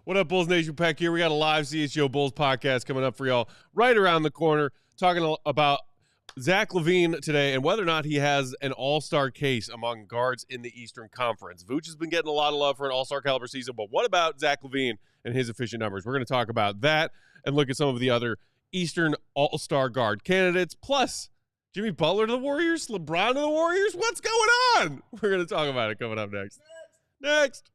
What up, Bulls Nation? Peck here. We got a live CHGO Bulls podcast coming up for y'all right around the corner, talking about Zach LaVine today and whether or not he has an all-star case among guards in the Eastern Conference. Vooch has been getting a lot of love for an all-star caliber season, but what about Zach LaVine and his efficient numbers? We're going to talk about that and look at some of the other Eastern all-star guard candidates, plus Jimmy Butler to the Warriors, LeBron to the Warriors. What's going on? We're going to talk about it coming up next. Next.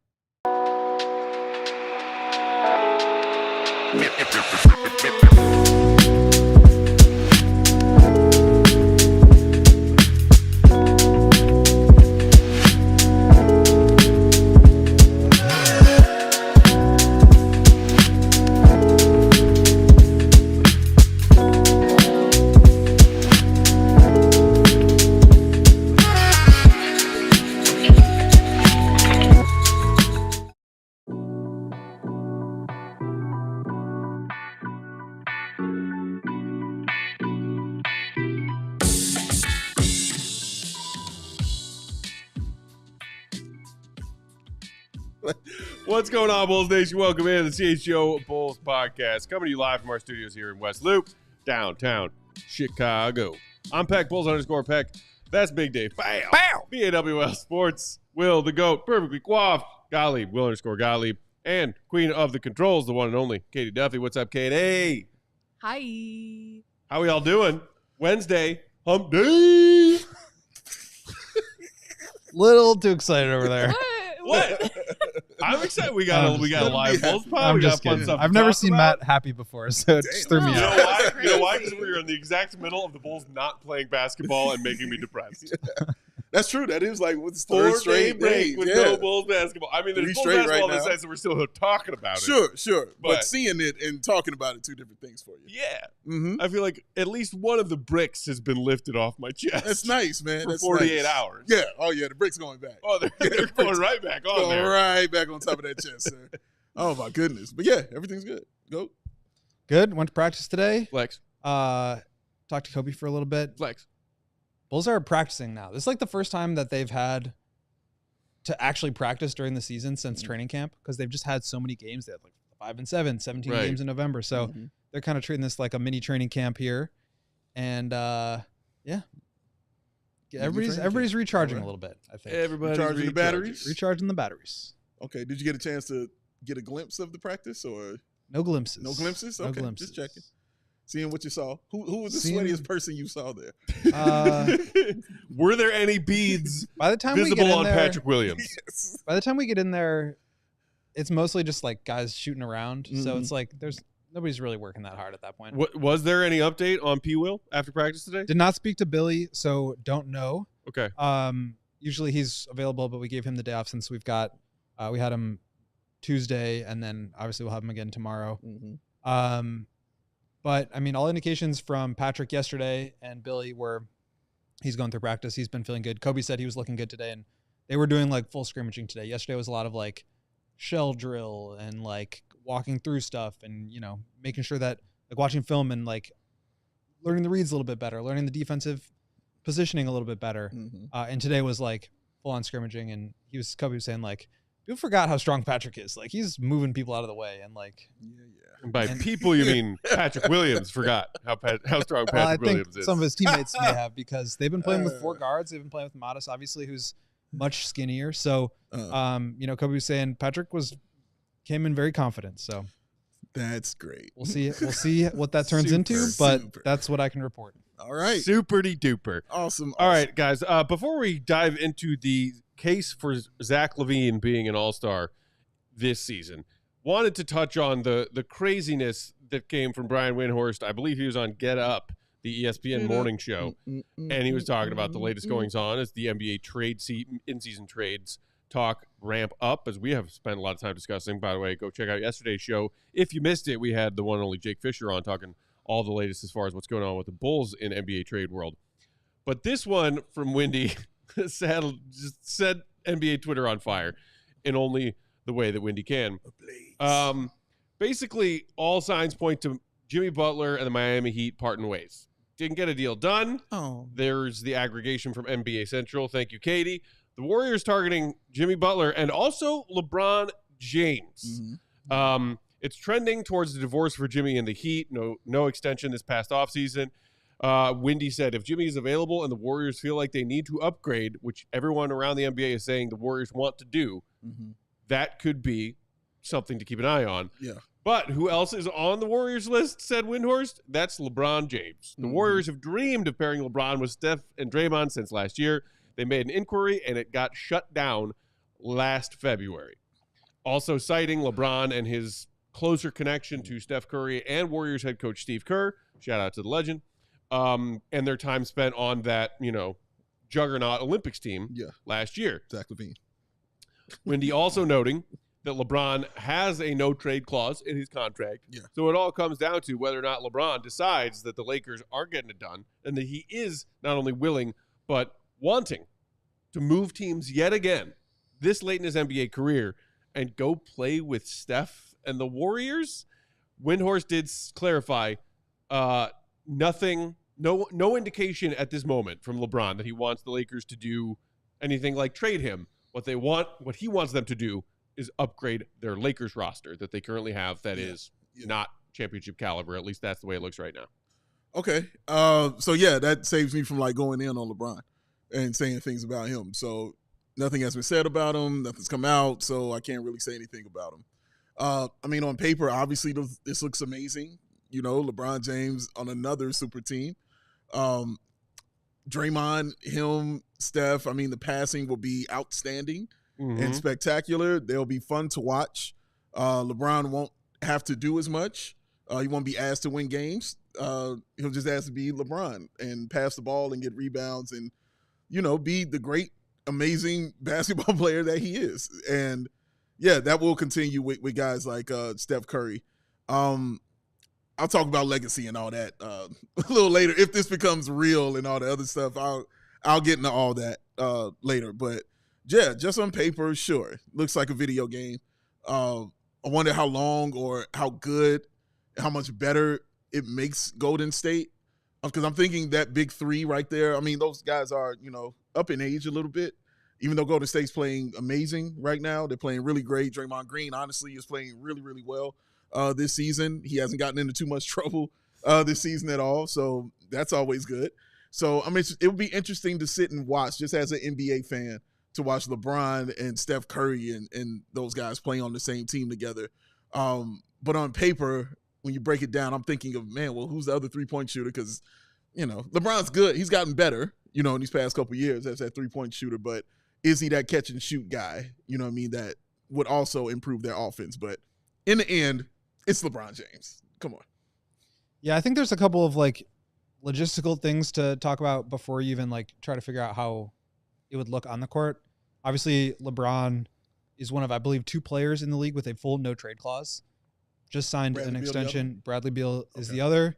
What's going on, Bulls Nation? Welcome in to the CHGO Bulls podcast, coming to you live from our studios here in West Loop, downtown Chicago. I'm Peck, Bulls _ Peck. That's Big Dave. Bam! Bow! BAWL Sports. Will the GOAT, perfectly coiffed. Gottlieb, Will _ Gottlieb. And Queen of the Controls, the one and only Katie Duffy. What's up, Katie? Hi. How we all doing? Wednesday, hump day. Little too excited over there. What? I'm excited. We got a live Bulls pod. I'm We got just fun kidding. stuff. I've never seen Matt happy before, so it just threw me You know out. why? You know why? Because we were in the exact middle of the Bulls not playing basketball and making me depressed. That's true. That is like what's 4 straight break with no Bulls basketball. I mean, there's Bulls basketball in the sense that we're still talking about it. Sure. But seeing it and talking about it, two different things for you. Yeah. Mm-hmm. I feel like at least one of the bricks has been lifted off my chest. That's nice, man. For That's 48 nice. hours. Yeah. Oh, yeah. The brick's going back. Oh, they're going right back on there. Right back on top of that chest, sir. Oh, my goodness. But, yeah, everything's good. Go. Good. Went to practice today. Flex. Talked to Coby for a little bit. Flex. Bulls are practicing now. This is like the first time that they've had to actually practice during the season since training camp, because they've just had so many games. They had like 5 and 7, 17 games in November. So they're kind of treating this like a mini training camp here. And, yeah. Everybody's recharging a little bit, I think. Everybody's recharging the batteries? Recharging the batteries. Okay. Did you get a chance to get a glimpse of the practice or? No glimpses. No glimpses? Okay. No glimpses. Just checking. Seeing what you saw. Who was the sweatiest person you saw there? Were there any beads by the time visible we get in on there, Patrick Williams? Yes. By the time we get in there, it's mostly just like guys shooting around. So it's like nobody's really working that hard at that point. Was there any update on P. Will after practice today? Did not speak to Billy, so don't know. Okay. Usually he's available, but we gave him the day off since we had him Tuesday, and then obviously we'll have him again tomorrow. But I mean, all indications from Patrick yesterday and Billy were he's going through practice. He's been feeling good. Coby said he was looking good today, and they were doing like full scrimmaging today. Yesterday was a lot of like shell drill and like walking through stuff and, you know, making sure that like watching film and like learning the reads a little bit better, learning the defensive positioning a little bit better. And today was like full on scrimmaging, and Coby was saying like, people forgot how strong Patrick is. Like he's moving people out of the way, and like, And by people, you mean Patrick Williams forgot how strong Patrick Williams is. Some of his teammates may have, because they've been playing with 4 guards. They've been playing with Modest, obviously, who's much skinnier. So, you know, Coby was saying Patrick came in very confident. So that's great. We'll see what that turns into, but that's what I can report. All right. Superty duper. Awesome. All right, guys. Before we dive into the case for Zach LaVine being an all-star this season, wanted to touch on the craziness that came from Brian Windhorst. I believe he was on Get Up, the ESPN morning show, and he was talking about the latest goings-on as the NBA in-season trades talk ramp up, as we have spent a lot of time discussing. By the way, go check out yesterday's show. If you missed it, we had the one and only Jake Fisher on talking all the latest as far as what's going on with the Bulls in NBA trade world. But this one from Windy just set NBA Twitter on fire in only the way that Windy can. Basically, all signs point to Jimmy Butler and the Miami Heat parting ways. Didn't get a deal done. There's the aggregation from NBA Central. Thank you, Katie. The Warriors targeting Jimmy Butler and also LeBron James. It's trending towards the divorce for Jimmy and the Heat. No extension this past offseason. Wendy said, if Jimmy is available and the Warriors feel like they need to upgrade, which everyone around the NBA is saying the Warriors want to do, that could be something to keep an eye on. Yeah. But who else is on the Warriors list, said Windhorst? That's LeBron James. The Warriors have dreamed of pairing LeBron with Steph and Draymond since last year. They made an inquiry, and it got shut down last February. Also citing LeBron and his closer connection to Steph Curry and Warriors head coach Steve Kerr, shout out to the legend, and their time spent on that, juggernaut Olympics team last year. Zach LaVine. Wendy also noting that LeBron has a no-trade clause in his contract. Yeah. So it all comes down to whether or not LeBron decides that the Lakers are getting it done and that he is not only willing but wanting to move teams yet again this late in his NBA career and go play with Steph and the Warriors. Windhorst did clarify nothing, no indication at this moment from LeBron that he wants the Lakers to do anything like trade him. What he wants them to do is upgrade their Lakers roster that they currently have that is not championship caliber. At least that's the way it looks right now. Okay. So that saves me from going in on LeBron and saying things about him. So nothing has been said about him. Nothing's come out. So I can't really say anything about him. On paper, obviously this looks amazing. LeBron James on another super team. Draymond, him, Steph. The passing will be outstanding and spectacular. They'll be fun to watch. LeBron won't have to do as much. He won't be asked to win games. He'll just ask to be LeBron and pass the ball and get rebounds and, be the great, amazing basketball player that he is. And, that will continue with guys like Steph Curry. I'll talk about legacy and all that a little later. If this becomes real and all the other stuff, I'll get into all that later. But, just on paper, sure. Looks like a video game. I wonder how long or how good, how much better it makes Golden State. Because I'm thinking that big three right there, those guys are, up in age a little bit. Even though Golden State's playing amazing right now, they're playing really great. Draymond Green, honestly, is playing really, really well this season. He hasn't gotten into too much trouble this season at all, so that's always good. So, it would be interesting to sit and watch, just as an NBA fan, to watch LeBron and Steph Curry and those guys playing on the same team together. But on paper, when you break it down, I'm thinking of, who's the other three-point shooter? Because, LeBron's good. He's gotten better, in these past couple of years as that three-point shooter. But is he that catch-and-shoot guy, that would also improve their offense? But in the end, it's LeBron James. Come on. Yeah, I think there's a couple of, logistical things to talk about before you even, try to figure out how it would look on the court. Obviously, LeBron is one of, I believe, 2 players in the league with a full no-trade clause. Just signed an extension. Bradley Beal is the other.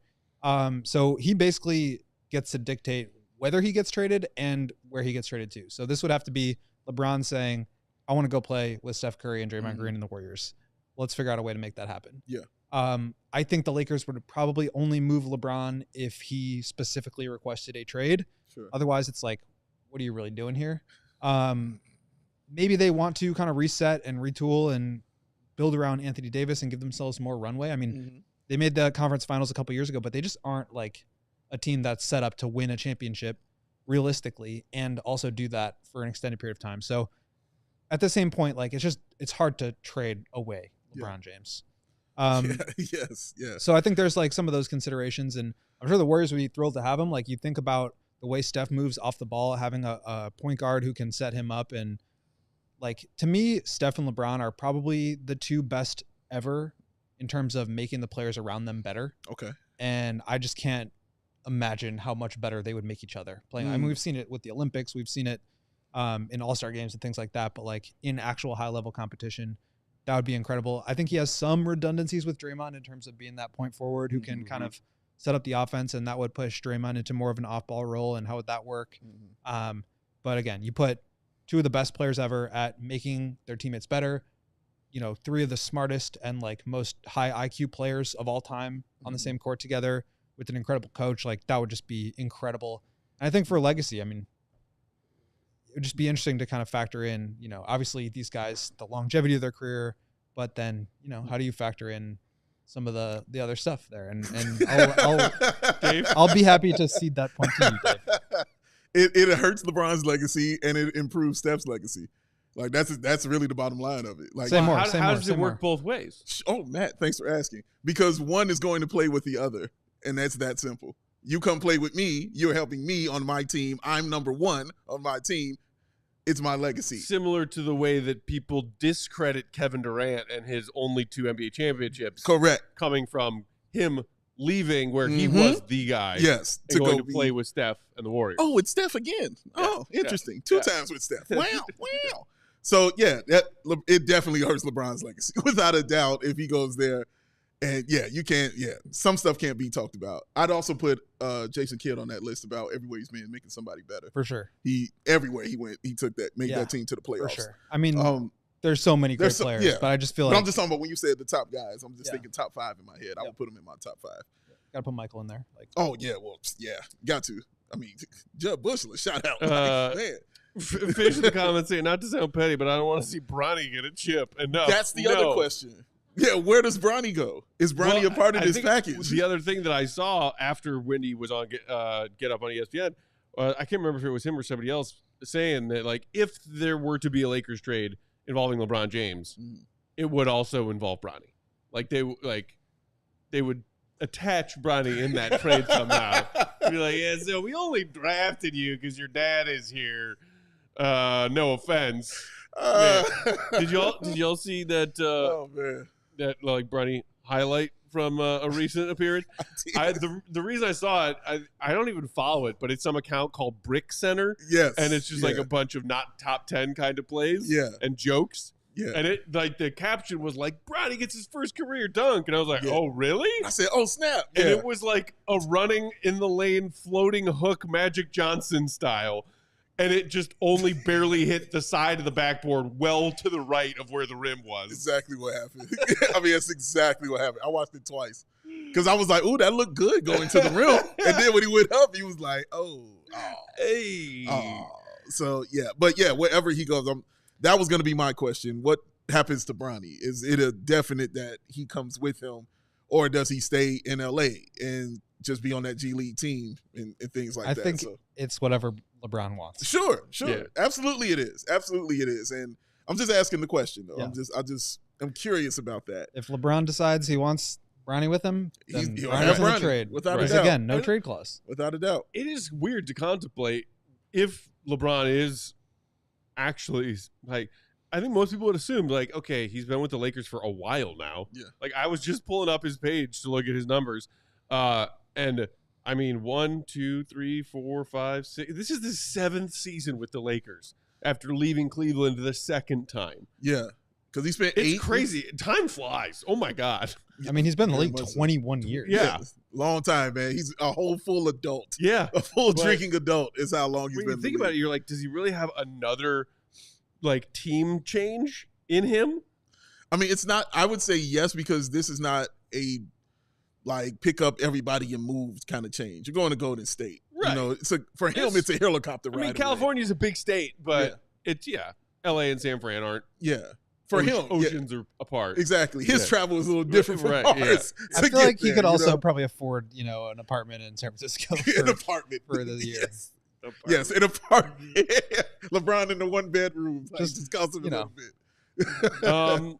So he basically gets to dictate whether he gets traded and where he gets traded to. So this would have to be LeBron saying, I want to go play with Steph Curry and Draymond Green and the Warriors. Let's figure out a way to make that happen. Yeah. I think the Lakers would probably only move LeBron if he specifically requested a trade. Sure. Otherwise, it's what are you really doing here? Maybe they want to kind of reset and retool and build around Anthony Davis and give themselves more runway. They made the conference finals a couple years ago, but they just aren't a team that's set up to win a championship realistically and also do that for an extended period of time. So at the same point, it's hard to trade away LeBron James. Yes. So I think there's some of those considerations, and I'm sure the Warriors would be thrilled to have him. You think about the way Steph moves off the ball, having a point guard who can set him up. And to me, Steph and LeBron are probably the 2 best ever in terms of making the players around them better. Okay. And I just can't imagine how much better they would make each other playing. We've seen it with the Olympics. We've seen it in All-Star games and things like that. But in actual high-level competition, that would be incredible. I think he has some redundancies with Draymond in terms of being that point forward who can kind of set up the offense, and that would push Draymond into more of an off-ball role. And how would that work? But again, you put 2 of the best players ever at making their teammates better. 3 of the smartest and most high IQ players of all time on the same court together with an incredible coach. That would just be incredible. And I think for legacy, it would just be interesting to kind of factor in, obviously these guys, the longevity of their career, but then, how do you factor in some of the other stuff there? And I'll be happy to cede that point to you, Dave. It hurts LeBron's legacy and it improves Steph's legacy. Like that's really the bottom line of it. Like, how does it work both ways? Oh, Matt, thanks for asking. Because one is going to play with the other, and that's that simple. You come play with me, you're helping me on my team. I'm number one on my team. It's my legacy. Similar to the way that people discredit Kevin Durant and his only 2 NBA championships. Correct. Coming from him leaving where he was the guy. Yes. And going to play with Steph and the Warriors. Oh, it's Steph again. Yeah. Oh, interesting. 2 times with Steph. Wow. So, yeah, it definitely hurts LeBron's legacy, without a doubt, if he goes there. And, you can't, some stuff can't be talked about. I'd also put Jason Kidd on that list about everywhere he's been making somebody better. For sure. Everywhere he went, he took that, made that team to the playoffs. For sure. I mean, there's so many great players, but I just feel like. I'm just talking about when you said the top guys, I'm just thinking top 5 in my head. I would put him in my top 5. Got to put Michael in there. Got to. I mean, Jud Bushler, shout out. Man. Fish in the comments saying, not to sound petty, but I don't want to see Bronny get a chip. And that's the other question. Yeah, where does Bronny go? Is Bronny a part of this package? The other thing that I saw after Wendy was on Get Up on ESPN, I can't remember if it was him or somebody else saying that, like, if there were to be a Lakers trade involving LeBron James, it would also involve Bronny. Like they would attach Bronny in that trade somehow. Be like, so we only drafted you because your dad is here. No offense. Did y'all see that? Oh man. That like Bronny highlight from a recent appearance. The reason I saw it, I don't even follow it, but it's some account called Brick Center. Yes, and it's just like a bunch of not top 10 kind of plays. And jokes. Yeah, and it like the caption was like Bronny gets his first career dunk, and I was like, oh really? I said, oh snap! And it was like a running in the lane, floating hook, Magic Johnson style. And it just only barely hit the side of the backboard, well to the right of where the rim was. Exactly what happened. I mean, that's exactly what happened. I watched it twice because I was like, "Ooh, that looked good going to the rim." And then when he went up, he was like, hey." So but wherever he goes, that was going to be my question. What happens to Bronny? Is it a definite that he comes with him, or does he stay in LA and just be on that G League team and things like that? I think it's whatever LeBron wants. Sure. Yeah. Absolutely it is. And I'm just asking the question though. Yeah. I'm curious about that. If LeBron decides he wants Bronny with him, then he'll Bronny's in the trade. Without a doubt. Again, no trade clause. Without a doubt. It is weird to contemplate if LeBron is actually like, I think most people would assume like, okay, he's been with the Lakers for a while now. Yeah. Like I was just pulling up his page to look at his numbers. And I mean, 1, 2, 3, 4, 5, 6. This is the 7th season with the Lakers after leaving Cleveland the 2nd time. Yeah, because he spent 8. It's crazy. Time flies. Oh my God. I mean, he's been in the league 21 years. Yeah, long time, man. He's a whole full adult. Yeah, a full drinking adult is how long he's been. When you think about it, you're like, does he really have another like team change in him? I mean, it's not. I would say yes because this is not a like pick up everybody and move kind of change. You're going to Golden State. Right. You know, for him, it's a helicopter ride. I mean, California's a big state, but it's LA and San Fran aren't. Yeah. For him, oceans are apart. Exactly. His travel is a little different from ours. I feel like he could also probably afford, an apartment in San Francisco an apartment for the year. Yes, an apartment. LeBron in the 1-bedroom. Just cost him a little bit.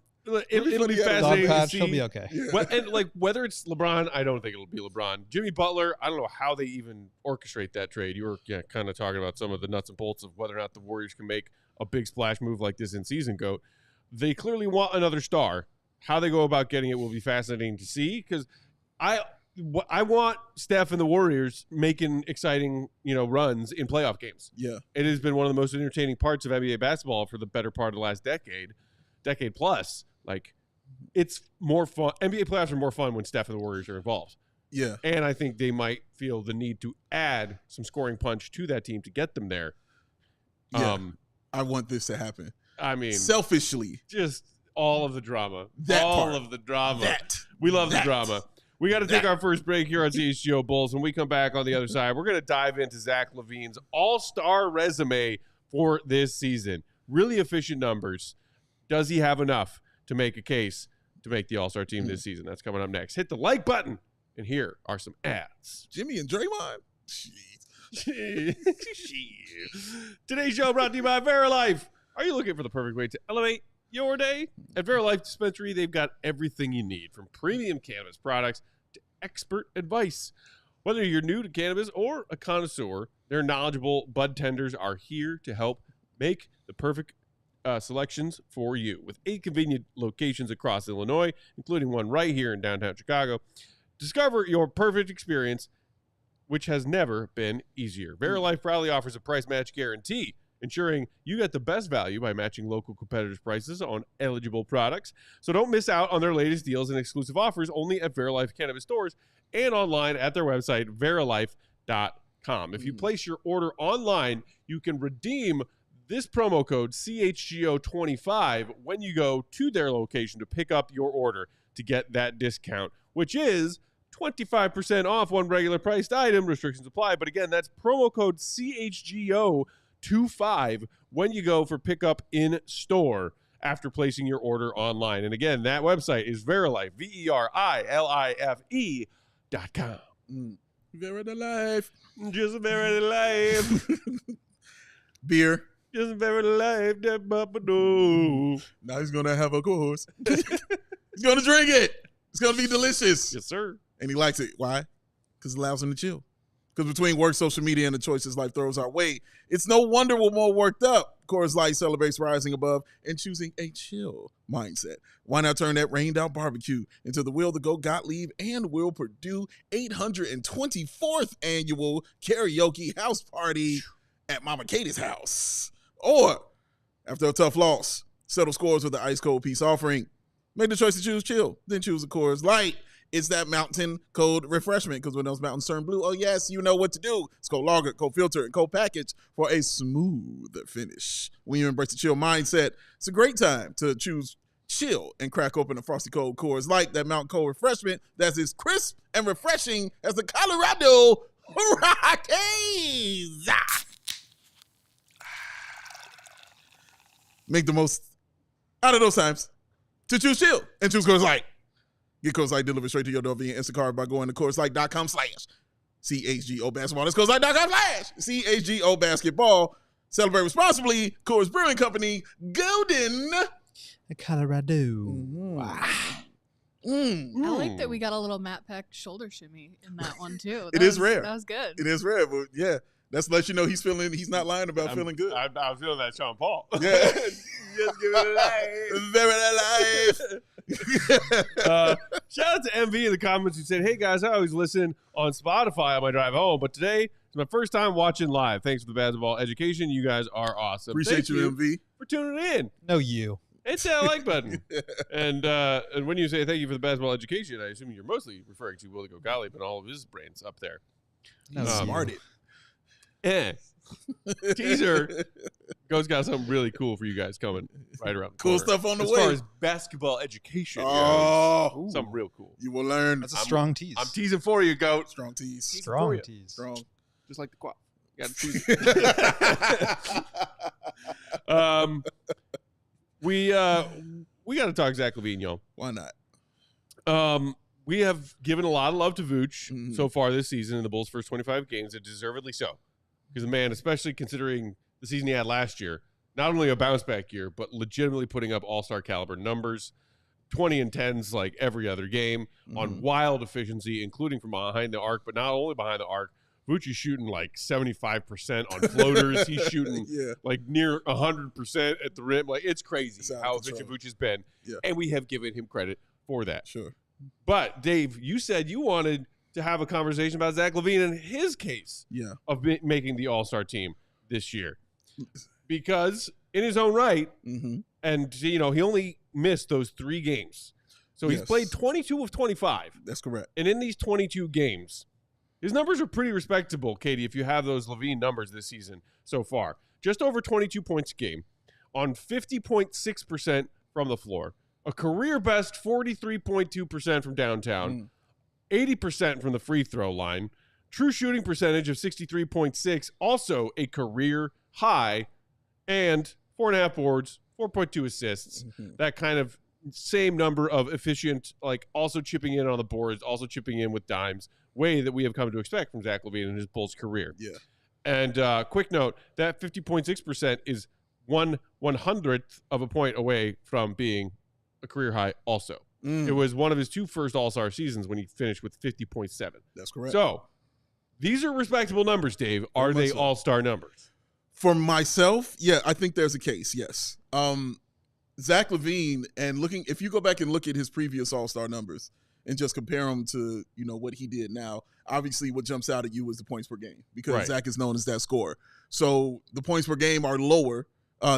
It'll be fascinating to see. He'll be okay. Yeah. And like whether it's LeBron, I don't think it'll be LeBron. Jimmy Butler, I don't know how they even orchestrate that trade. You were kind of talking about some of the nuts and bolts of whether or not the Warriors can make a big splash move like this in season GOAT. They clearly want another star. How they go about getting it will be fascinating to see because I want Steph and the Warriors making exciting, runs in playoff games. Yeah. It has been one of the most entertaining parts of NBA basketball for the better part of the last decade plus. Like, it's more fun. NBA playoffs are more fun when Steph and the Warriors are involved. Yeah. And I think they might feel the need to add some scoring punch to that team to get them there. Yeah. I want this to happen. I mean, selfishly. Just all of the drama. The drama. We love the drama. We got to take our first break here on CHGO Bulls. When we come back on the other side, we're going to dive into Zach LaVine's all-star resume for this season. Really efficient numbers. Does he have enough to make a case to make the All-Star team this season. That's coming up next. Hit the like button, and here are some ads. Jimmy and Draymond? Jeez. Today's show brought to you by VeriLife. Are you looking for the perfect way to elevate your day? At VeriLife Dispensary, they've got everything you need, from premium cannabis products to expert advice. Whether you're new to cannabis or a connoisseur, their knowledgeable bud tenders are here to help make the perfect selections for you. With 8 convenient locations across Illinois, including one right here in downtown Chicago, discover your perfect experience, which has never been easier. VeriLife proudly offers a price match guarantee, ensuring you get the best value by matching local competitors' prices on eligible products. So don't miss out on their latest deals and exclusive offers only at VeriLife Cannabis stores and online at their website, verilife.com. If you place your order online, you can redeem this promo code CHGO25 when you go to their location to pick up your order to get that discount, which is 25% off one regular priced item. Restrictions apply. But again, that's promo code CHGO25 when you go for pickup in store after placing your order online. And again, that website is VeriLife, VeriLife.com. VeriLife. Just VeriLife. Beer. Just VeriLife. That Bubba. Now he's going to have a course. He's going to drink it. It's going to be delicious. Yes, sir. And he likes it. Why? Because it allows him to chill. Because between work, social media, and the choices life throws our way, it's no wonder we're more worked up. Coors Light celebrates rising above and choosing a chill mindset. Why not turn that rained out barbecue into the Will the Go Gottlieb and Will Purdue 824th annual karaoke house party at Mama Katie's house? Or, after a tough loss, settle scores with the ice cold peace offering. Make the choice to choose chill, then choose a Coors Light. It's that mountain cold refreshment, because when those mountains turn blue, oh yes, you know what to do. It's cold lager, cold filter, and cold package for a smooth finish. When you embrace the chill mindset, it's a great time to choose chill and crack open a frosty cold Coors Light, that mountain cold refreshment that's as crisp and refreshing as the Colorado Rockies. Make the most out of those times to choose chill and choose Coors Light. Get Coors Light delivered straight to your door via Instacart by going to CoorsLight.com/CHGO Basketball. That's CoorsLight.com/CHGO Basketball. Celebrate responsibly. Coors Brewing Company, Golden, Colorado. I like that we got a little Matt Peck shoulder shimmy in that one too. It is rare. That was good. It is rare, but yeah. That's to let you know he's not lying about feeling good. I was feeling that Sean Paul. Yeah. Just give it a life. Shout out to MV in the comments who said, hey guys, I always listen on Spotify on my drive home, but today it's my first time watching live. Thanks for the basketball education. You guys are awesome. Appreciate you, MV. For tuning in. No, you. Hit that like button. And when you say thank you for the basketball education, I assume you're mostly referring to Will the Go Gottlieb and all of his brains up there. No, Smarted. Teaser. Go's got something really cool for you guys coming right around the Cool corner. stuff on the as way. As far as basketball education goes, something real cool. You will learn. That's a strong tease. I'm teasing for you, Goat. Strong tease. Strong tease. Strong. Just like the quad. You got to tease. We got to talk Zach LaVine, y'all. Why not? We have given a lot of love to Vooch so far this season in the Bulls' first 25 games, and deservedly so. Because the man, especially considering the season he had last year, not only a bounce-back year, but legitimately putting up all-star caliber numbers, 20 and 10s like every other game, on wild efficiency, including from behind the arc, but not only behind the arc. Vooch is shooting like 75% on floaters. He's shooting like near 100% at the rim. Like, it's crazy how efficient Vooch has been. Yeah. And we have given him credit for that. Sure. But, Dave, you said you wanted to have a conversation about Zach LaVine and his case of making the All-Star team this year. Because in his own right, and, you know, he only missed those 3 games. So he's played 22 of 25. That's correct. And in these 22 games, his numbers are pretty respectable, Katie, if you have those LaVine numbers this season so far. Just over 22 points a game on 50.6% from the floor, a career best 43.2% from downtown, 80% from the free throw line, true shooting percentage of 63.6, also a career high, and 4.5 boards, 4.2 assists. That kind of same number of efficient, like also chipping in on the boards, also chipping in with dimes, way that we have come to expect from Zach LaVine in his Bulls career. Yeah. And quick note, that 50.6% is 1/100th of a point away from being a career high also. It was one of his 2 first All-Star seasons when he finished with 50.7. That's correct. So these are respectable numbers, Dave. Are they All-Star numbers? For myself, yeah, I think there's a case, yes. Zach LaVine, and if you go back and look at his previous All-Star numbers and just compare them to, what he did now, obviously what jumps out at you is the points per game because Zach is known as that scorer. So the points per game are lower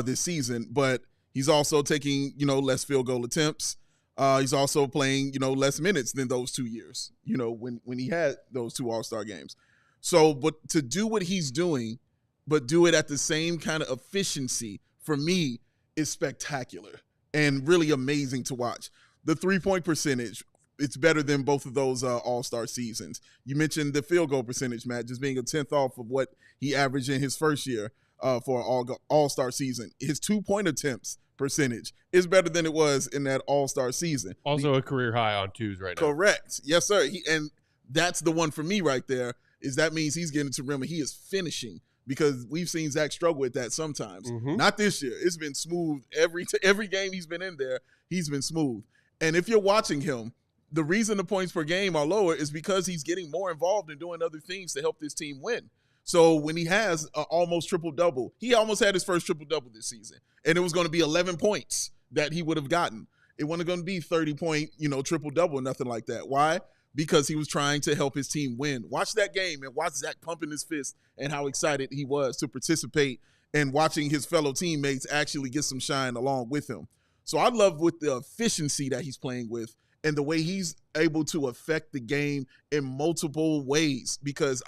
this season, but he's also taking, less field goal attempts. He's also playing, less minutes than those 2 years, when he had those 2 All-Star games. So, but to do what he's doing, but do it at the same kind of efficiency, for me, is spectacular and really amazing to watch. The 3-point percentage, it's better than both of those All-Star seasons. You mentioned the field goal percentage, Matt, just being a 10th off of what he averaged in his first year for an All-Star season. His 2-point attempts percentage is better than it was in that All-Star season. Also a career high on 2s right now. Correct. Yes, sir. And that's the one for me right there, is that means he's getting to rim and he is finishing, because we've seen Zach struggle with that sometimes. Not this year. It's been smooth. Every game he's been in there, he's been smooth. And if you're watching him, the reason the points per game are lower is because he's getting more involved in doing other things to help this team win. So when he has an almost triple-double, he almost had his first triple-double this season, and it was going to be 11 points that he would have gotten. It wasn't going to be 30-point, triple-double or nothing like that. Why? Because he was trying to help his team win. Watch that game and watch Zach pumping his fist and how excited he was to participate and watching his fellow teammates actually get some shine along with him. So I love with the efficiency that he's playing with and the way he's able to affect the game in multiple ways, because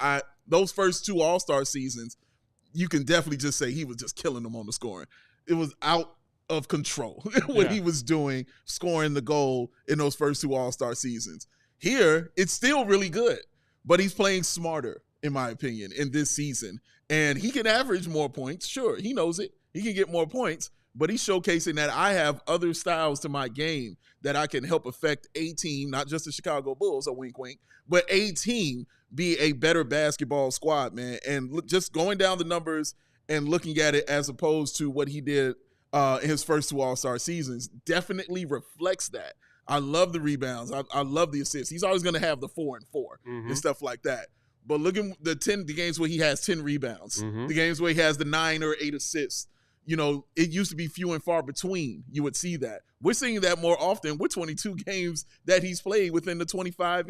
those first 2 All-Star seasons, you can definitely just say he was just killing them on the scoring. It was out of control what he was doing, scoring the goal in those first 2 All-Star seasons. Here, it's still really good, but he's playing smarter, in my opinion, in this season. And he can average more points. Sure, he knows it. He can get more points, but he's showcasing that I have other styles to my game that I can help affect a team, not just the Chicago Bulls, a wink, wink, but a team be a better basketball squad, man. And just going down the numbers and looking at it as opposed to what he did in his first 2 All-Star seasons definitely reflects that. I love the rebounds. I love the assists. He's always going to have the 4 and 4 and stuff like that. But look at the games where he has 10 rebounds, the games where he has the 9 or 8 assists. It used to be few and far between. You would see that. We're seeing that more often. We're 22 games that he's played within the 25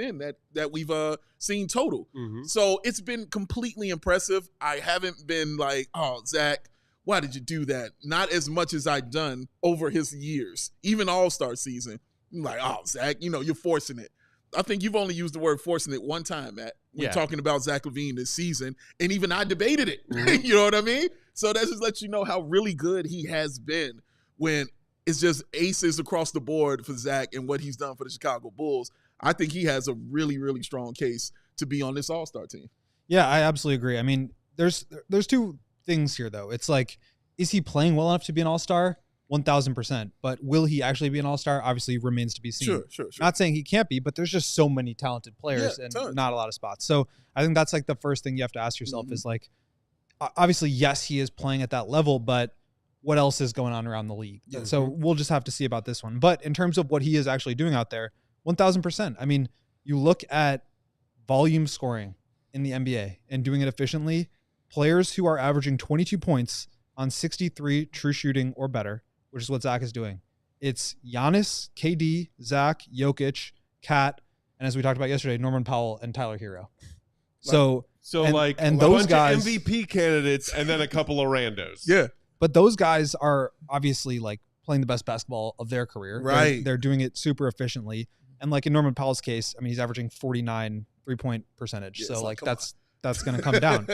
that we've seen total. So it's been completely impressive. I haven't been like, oh, Zach, why did you do that? Not as much as I've done over his years, even All-Star season. I'm like, oh, Zach, you're forcing it. I think you've only used the word forcing it one time, Matt, when talking about Zach LaVine this season, and even I debated it. You know what I mean? So that just lets you know how really good he has been when it's just aces across the board for Zach and what he's done for the Chicago Bulls. I think he has a really, really strong case to be on this All-Star team. Yeah, I absolutely agree. I mean, there's 2 things here, though. It's like, is he playing well enough to be an All-Star? 1,000%. But will he actually be an All-Star? Obviously remains to be seen. Sure. Not saying he can't be, but there's just so many talented players and not a lot of spots. So I think that's like the first thing you have to ask yourself is like, obviously, yes, he is playing at that level, but what else is going on around the league? So we'll just have to see about this one. But in terms of what he is actually doing out there, 1,000%. I mean, you look at volume scoring in the NBA and doing it efficiently, players who are averaging 22 points on 63 true shooting or better, which is what Zach is doing. It's Giannis, KD, Zach, Jokic, Kat, and as we talked about yesterday, Norman Powell and Tyler Herro. So and those guys, MVP candidates, and then a couple of randos. Yeah, but those guys are obviously like playing the best basketball of their career. Right, they're doing it super efficiently, and like in Norman Powell's case, I mean, he's averaging 49 3-point percentage. Yeah, so like that's going to come down.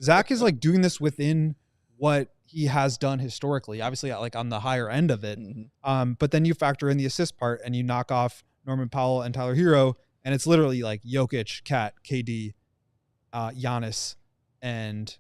Zach is like doing this within what he has done historically, obviously like on the higher end of it. But then you factor in the assist part and you knock off Norman Powell and Tyler Herro, and it's literally like Jokic, Kat, KD, Giannis, and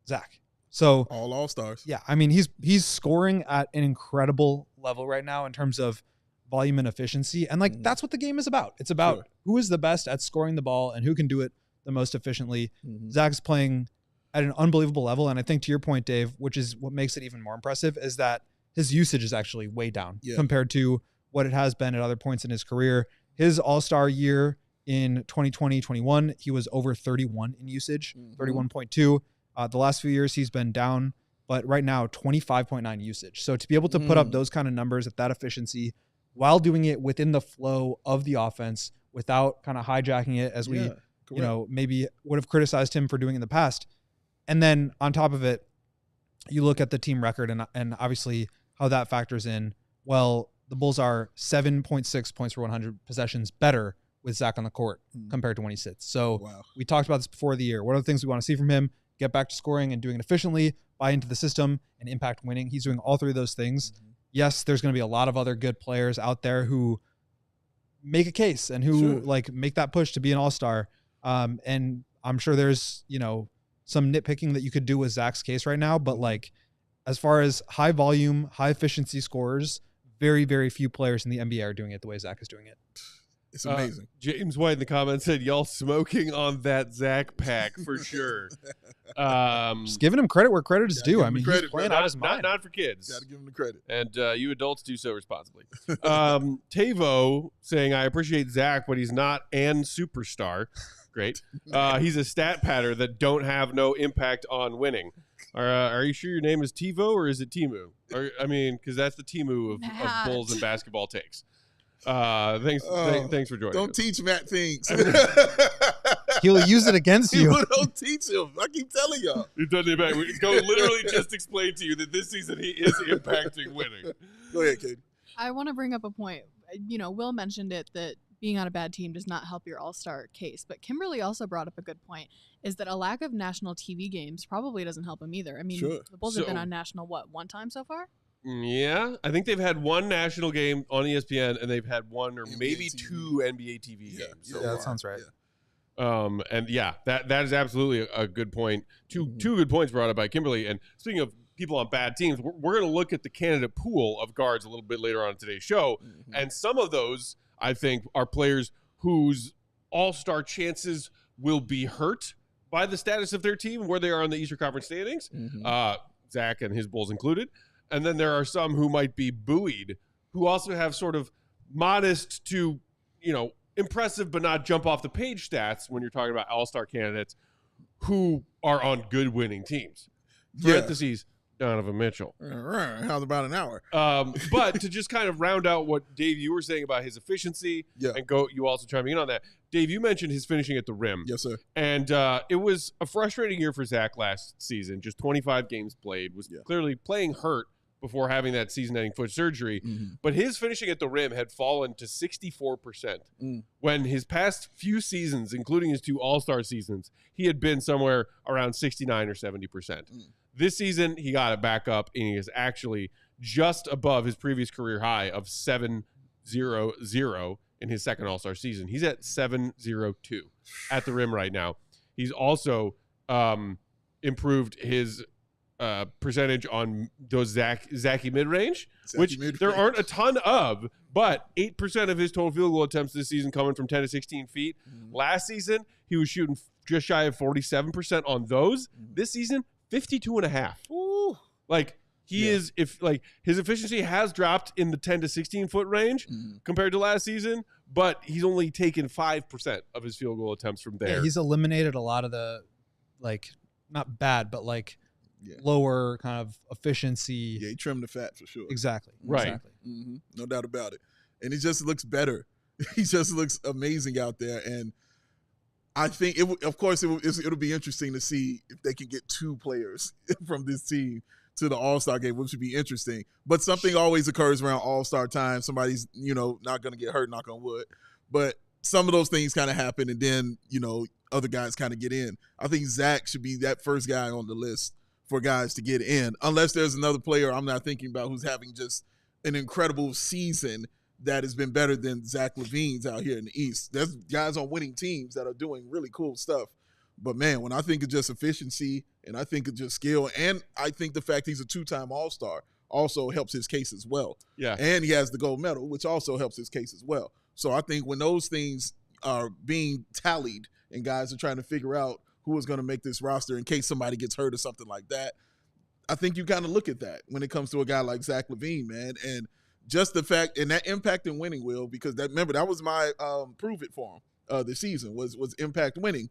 Zach. So all All-Stars. Yeah, I mean he's scoring at an incredible level right now in terms of volume and efficiency. And like, that's what the game is about. It's about who is the best at scoring the ball and who can do it the most efficiently. Zach's playing at an unbelievable level. And I think to your point, Dave, which is what makes it even more impressive, is that his usage is actually way down compared to what it has been at other points in his career. His all-star year in 2020-21, he was over 31 in usage, 31.2. The last few years he's been down, but right now 25.9 usage. So to be able to put up those kind of numbers at that efficiency while doing it within the flow of the offense without kind of hijacking it as we, maybe would have criticized him for doing in the past. And then on top of it, you look at the team record and obviously how that factors in. Well, the Bulls are 7.6 points per 100 possessions better with Zach on the court compared to when he sits. So we talked about this before the year. What are the things we want to see from him? Get back to scoring and doing it efficiently, buy into the system, and impact winning. He's doing all three of those things. Yes, there's going to be a lot of other good players out there who make a case and who like make that push to be an all-star. And I'm sure there's, some nitpicking that you could do with Zach's case right now, but like as far as high volume, high efficiency scorers, very, very few players in the NBA are doing it the way Zach is doing it. It's amazing. James White in the comments said, y'all smoking on that Zach pack for sure. Just giving him credit where credit is due. I mean, he's playing out his mind. Not for kids. Got to give him the credit. And you adults do so responsibly. Tavo saying, I appreciate Zach, but he's not an superstar. Great. He's a stat patter that don't have no impact on winning. Are you sure your name is Tivo or is it Timu? Because that's the Timu of Bulls and basketball takes. Thanks for joining. Don't us. teach Matt things. He'll use it against you. Don't teach him. I keep telling y'all. It doesn't impact. We go literally just explain to you that this season he is impacting winning. Go ahead, Katie. I want to bring up a point. Will mentioned it that being on a bad team does not help your all-star case. But Kimberly also brought up a good point, is that a lack of national TV games probably doesn't help him either. I mean, the Bulls have been on national, one time so far? Yeah, I think they've had one national game on ESPN, and they've had one or maybe TV. two NBA TV games. So that sounds right. Yeah. That is absolutely a good point. Two good points brought up by Kimberly. And speaking of people on bad teams, we're going to look at the candidate pool of guards a little bit later on in today's show, and some of those I think are players whose all-star chances will be hurt by the status of their team, where they are in the Eastern Conference standings. Zach and his Bulls included. And then there are some who might be buoyed, who also have sort of modest to, impressive but not jump off the page stats when you're talking about all-star candidates who are on good winning teams. Parentheses, Donovan Mitchell. How's about an hour? But to just kind of round out what, Dave, you were saying about his efficiency, and you also chiming in on that. Dave, you mentioned his finishing at the rim. Yes, sir. And it was a frustrating year for Zach last season. Just 25 games played, was clearly playing hurt before having that season-ending foot surgery. But his finishing at the rim had fallen to 64%. When his past few seasons, including his two all-star seasons, he had been somewhere around 69 or 70%. This season, he got it back up, and he is actually just above his previous career high of 7-0-0 in his second all-star season. He's at 7-0-2 at the rim right now. He's also improved his percentage on those Zachy mid-range, which there aren't a ton of, but 8% of his total field goal attempts this season coming from 10 to 16 feet. Last season, he was shooting just shy of 47% on those. This season, 52.5. Like, he is, his efficiency has dropped in the 10 to 16 foot range compared to last season, but he's only taken 5% of his field goal attempts from there. Yeah, he's eliminated a lot of the, not bad, but lower kind of efficiency. Yeah, he trimmed the fat for sure. Exactly. Right. Exactly. No doubt about it. And he just looks better. He just looks amazing out there. And I think, it'll be interesting to see if they can get two players from this team to the All-Star game, which would be interesting. But something always occurs around All-Star time. Somebody's, not going to get hurt, knock on wood. But some of those things kind of happen, and then, other guys kind of get in. I think Zach should be that first guy on the list for guys to get in, unless there's another player I'm not thinking about who's having just an incredible season that has been better than Zach LaVine's out here in the East. There's guys on winning teams that are doing really cool stuff. But, man, when I think of just efficiency and I think of just skill, and I think the fact he's a two-time All-Star also helps his case as well. Yeah. And he has the gold medal, which also helps his case as well. So I think when those things are being tallied and guys are trying to figure out who is going to make this roster in case somebody gets hurt or something like that, I think you kind of look at that when it comes to a guy like Zach LaVine, man. And just the fact, and that impact in winning, Will, because remember, that was my prove it for him this season, was impact winning.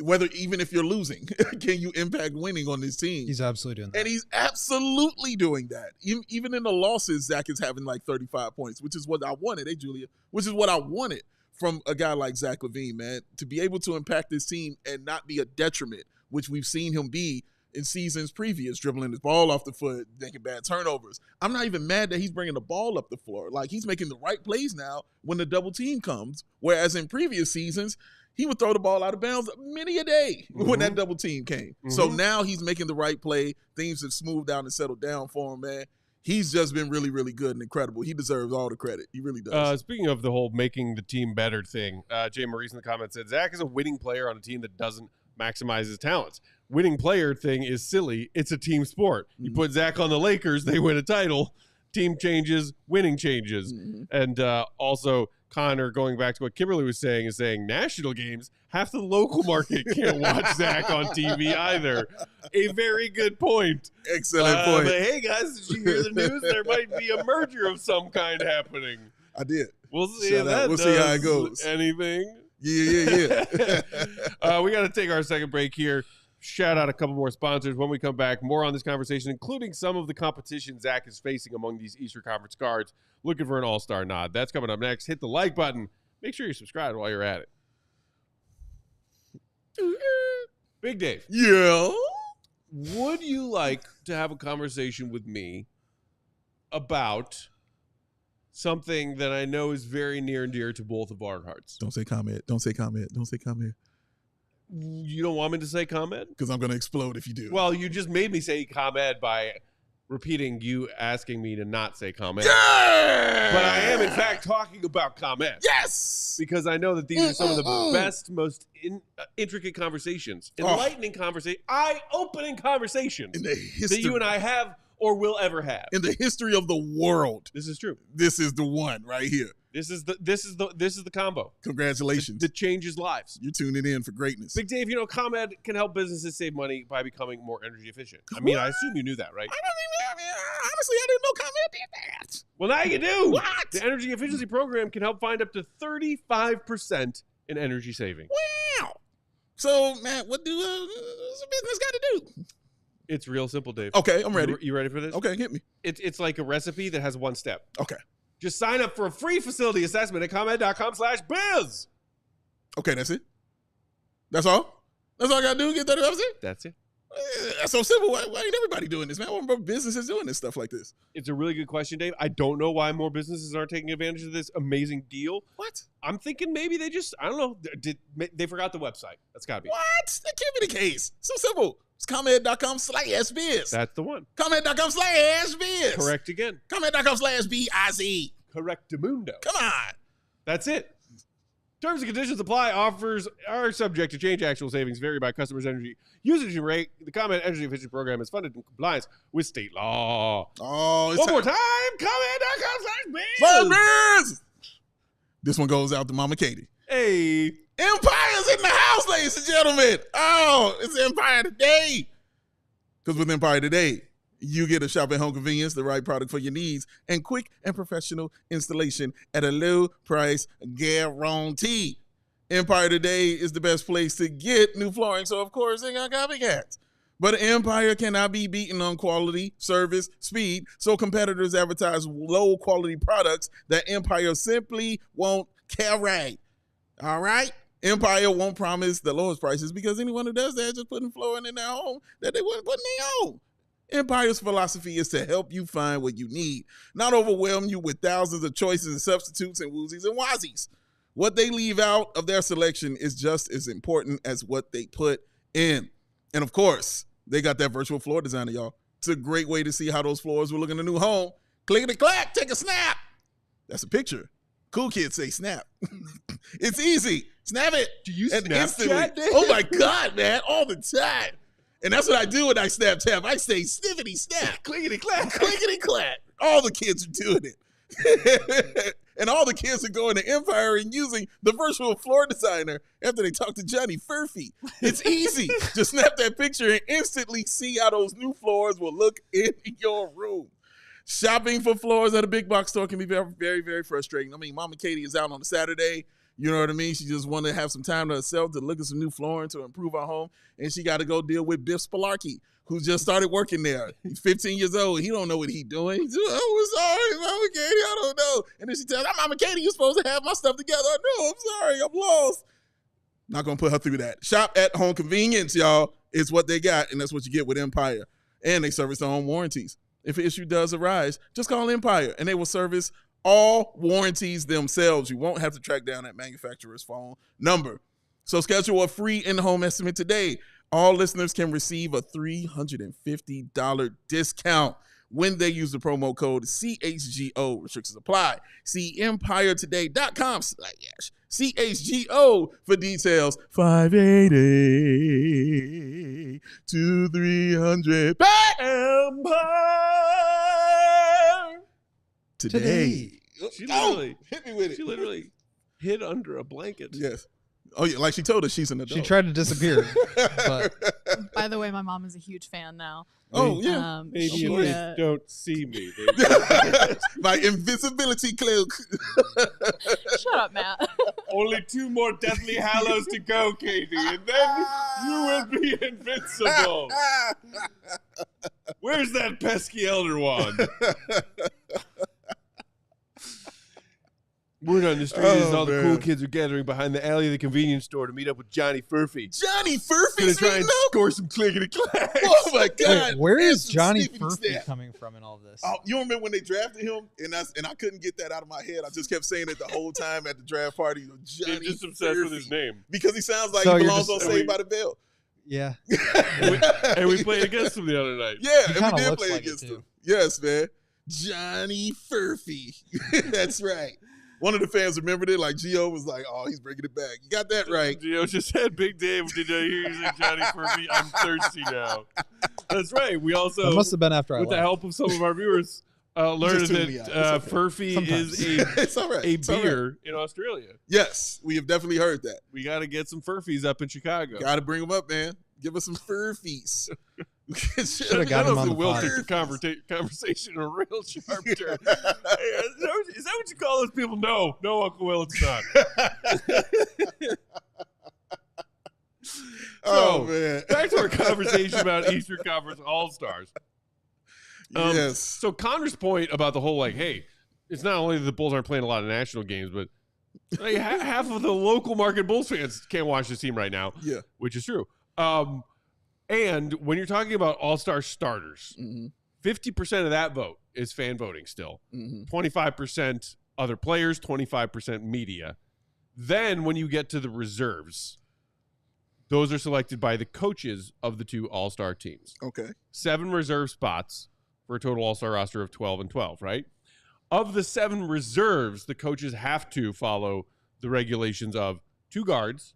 Whether even if you're losing, can you impact winning on this team? He's absolutely doing that. And he's absolutely doing that. Even in the losses, Zach is having like 35 points, which is what I wanted. Hey, Julia, which is what I wanted from a guy like Zach LaVine, man, to be able to impact this team and not be a detriment, which we've seen him be in seasons previous, dribbling his ball off the foot, making bad turnovers. I'm not even mad that he's bringing the ball up the floor. Like, he's making the right plays now when the double team comes, whereas in previous seasons, he would throw the ball out of bounds many a day when that double team came. So now he's making the right play. Things have smoothed out and settled down for him, man. He's just been really, really good and incredible. He deserves all the credit. He really does. Speaking of the whole making the team better thing, Jay Maurice in the comments said, Zach is a winning player on a team that doesn't maximize his talents. Winning player thing is silly. It's a team sport. You put Zach on the Lakers, they win a title. Team changes, winning changes. And also, Connor, going back to what Kimberly was saying, is saying national games, half the local market can't watch Zach on TV either. A very good point. Excellent point. But hey, guys, did you hear the news? There might be a merger of some kind happening. I did. We'll see if that we'll see how it goes. Anything. Yeah. We got to take our second break here. Shout out a couple more sponsors. When we come back, more on this conversation, including some of the competition Zach is facing among these Eastern Conference guards, looking for an all-star nod. That's coming up next. Hit the like button. Make sure you're subscribed while you're at it. Big Dave. Yeah? Would you like to have a conversation with me about something that I know is very near and dear to both of our hearts? Don't say comment. Don't say comment. Don't say comment. You don't want me to say comment? Because I'm going to explode if you do. Well, you just made me say comment by repeating you asking me to not say comment. Yeah! But I am, in fact, talking about comment. Yes! Because I know that these are some of the best, most intricate conversations, enlightening conversations, eye-opening conversations in the history that you and I have or will ever have. In the history of the world. This is true. This is the one right here. This is the combo. Congratulations. That changes lives. You're tuning in for greatness. Big Dave, ComEd can help businesses save money by becoming more energy efficient. I mean, I assume you knew that, right? Honestly, I didn't know ComEd did that. Well, now you do. What? The energy efficiency program can help find up to 35% in energy saving. Wow. So, Matt, what do a business got to do? It's real simple, Dave. Okay, I'm ready. You ready for this? Okay, hit me. It's like a recipe that has one step. Okay. Just sign up for a free facility assessment at ComEd.com/biz. Okay, that's it. That's all? That's all I got to do? Get 35%? That's it. That's so simple. Why ain't everybody doing this, man? Why more businesses doing this stuff like this? It's a really good question, Dave. I don't know why more businesses aren't taking advantage of this amazing deal. What? I'm thinking maybe they just, I don't know, they forgot the website. That's got to be. What? That can't be the case. So simple. It's ComEd.com/biz. That's the one. ComEd.com/biz. Correct again. ComEd.com/BIZ. Correctamundo. Come on. That's it. Terms and conditions apply. Offers are subject to change. Actual savings vary by customer's energy usage rate. The ComEd Energy Efficiency Program is funded in compliance with state law. Oh, One more time. ComEd.com/biz. This one goes out to Mama Katie. Hey. Empire's in the house, ladies and gentlemen. Oh, it's Empire Today. Because with Empire Today, you get a shop at home convenience, the right product for your needs, and quick and professional installation at a low price guarantee. Empire Today is the best place to get new flooring, so of course they got copycats. But Empire cannot be beaten on quality, service, speed, so competitors advertise low-quality products that Empire simply won't carry. All right? Empire won't promise the lowest prices because anyone who does that is just putting flooring in their home that they wouldn't put in their home. Empire's philosophy is to help you find what you need, not overwhelm you with thousands of choices and substitutes and woozies and wazies. What they leave out of their selection is just as important as what they put in. And of course, they got that virtual floor designer, y'all. It's a great way to see how those floors will look in a new home. Clickety-clack, take a snap. That's a picture. Cool kids say snap. It's easy. Snap it. Do you and Snapchat? Oh, my God, man. All the time. And that's what I do when I snap tap. I say snippety snap, clickety clap, clickety clap. All the kids are doing it. And all the kids are going to Empire and using the virtual floor designer after they talk to Johnny Furphy. It's easy. Just snap that picture and instantly see how those new floors will look in your room. Shopping for floors at a big box store can be very, very, very frustrating. I mean, Mama Katie is out on a Saturday. You know what I mean? She just wanted to have some time to herself to look at some new flooring to improve our home. And she got to go deal with Biff Spalarky, who just started working there. He's 15 years old. He don't know what he's doing. He's just, oh, sorry, Mama Katie, I don't know. And then she tells, Mama Katie, you're supposed to have my stuff together. No, I'm sorry, I'm lost. Not going to put her through that. Shop at home convenience, y'all, is what they got, and that's what you get with Empire. And they service their own warranties. If an issue does arise, just call Empire, and they will service all warranties themselves. You won't have to track down that manufacturer's phone number. So schedule a free in-home estimate today. All listeners can receive a $350 discount when they use the promo code CHGO. Restrictions apply. See EmpireToday.com/CHGO for details. 580 to 300 Empire today. She literally hit me with it. She literally hid under a blanket. Yes. Oh yeah, like she told us she's an adult. She tried to disappear. But By the way, my mom is a huge fan now. Oh yeah. Maybe you don't see me. My invisibility cloak. Shut up, Matt. Only 2 more Deathly Hallows to go, Katie, and then you will be invincible. Where's that pesky Elder Wand? We're on the street as all the cool kids are gathering behind the alley of the convenience store to meet up with Johnny Furphy. Johnny Furphy's gonna try and score some clickety clacks. Oh my God! wait, where is Johnny Furphy coming from in all this? Oh, you remember when they drafted him, and I couldn't get that out of my head. I just kept saying it the whole time at the draft party. Johnny, you're just obsessed with his name because he sounds like he belongs on Saved by the Bell. Yeah, and we played against him the other night. Yeah, and we did play against him. Yes, man, Johnny Furphy. That's right. One of the fans remembered it. Like, Gio was like, oh, he's bringing it back. You got that right. Gio just said, Big Dave, did I hear you say Johnny Furphy? I'm thirsty now. That's right. We also, that must have been after with the help of some of our viewers, learned that Furphy is a beer in Australia. Yes, we have definitely heard that. We got to get some Furfies up in Chicago. Got to bring them up, man. Give us some Furfies. Should have got him on the pod. Took the conversation a real sharp turn. Is that what you call those people? No, Uncle Will, it's not. Oh, man. Back to our conversation about Eastern Conference All-Stars. Yes. So Connor's point about the whole, like, hey, it's not only that the Bulls aren't playing a lot of national games, but like, half of the local market Bulls fans can't watch this team right now. Yeah. Which is true. And when you're talking about all-star starters, 50% of that vote is fan voting still. 25% other players, 25% media. Then when you get to the reserves, those are selected by the coaches of the 2 all-star teams. Okay. 7 reserve spots for a total all-star roster of 12 and 12, right? Of the 7 reserves, the coaches have to follow the regulations of 2 guards,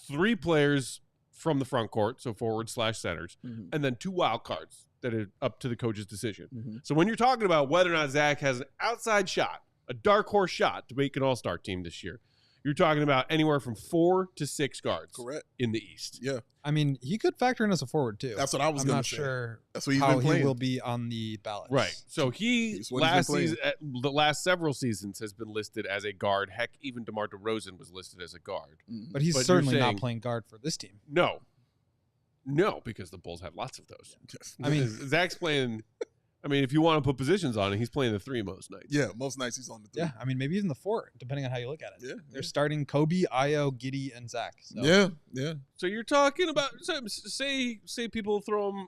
3 players from the front court, so forward/centers, and then 2 wild cards that are up to the coach's decision. So when you're talking about whether or not Zach has an outside shot, a dark horse shot to make an all-star team this year, you're talking about anywhere from 4 to 6 guards. Correct. In the East. Yeah. I mean, he could factor in as a forward too. That's what I was going to say. I'm not sure that's what he's how been playing. he will be on the ballot. Right. So he last season, the last several seasons has been listed as a guard. Heck, even DeMar DeRozan was listed as a guard. But he's certainly not playing guard for this team. No, because the Bulls have lots of those. I mean, Zach's playing. I mean, if you want to put positions on it, he's playing the 3 most nights. Yeah, most nights he's on the 3. Yeah, I mean, maybe even the 4, depending on how you look at it. Yeah. They're starting Coby, Ayo, Giddey, and Zach. So. Yeah. So you're talking about, say people throw him,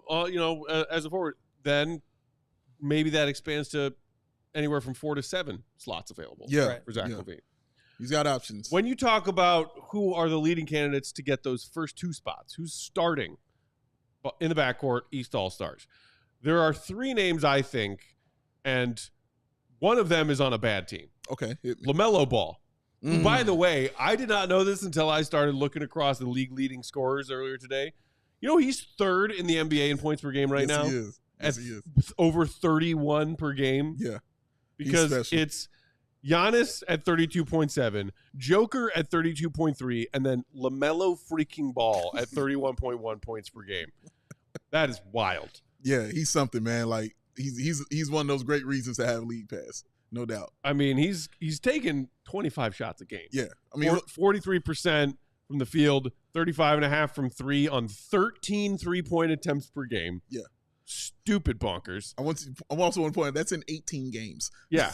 as a forward, then maybe that expands to anywhere from 4 to 7 slots available. Yeah. For Zach LaVine. He's got options. When you talk about who are the leading candidates to get those first 2 spots, who's starting in the backcourt, East All-Stars, there are 3 names, I think, and one of them is on a bad team. Okay. LaMelo Ball. By the way, I did not know this until I started looking across the league leading scorers earlier today. You know, he's third in the NBA in points per game right now. He is. Yes, he is. With over 31 per game. Yeah. Because it's Giannis at 32.7, Joker at 32.3, and then LaMelo freaking Ball at 31.1 points per game. That is wild. Yeah, he's something, man. Like he's one of those great reasons to have league pass, no doubt. I mean, he's taken 25 shots a game. Yeah, I mean 43% from the field, 35.5 from three on 13 3-point attempts per game. Yeah. Stupid bonkers. I also want to point out that's in 18 games. Yeah.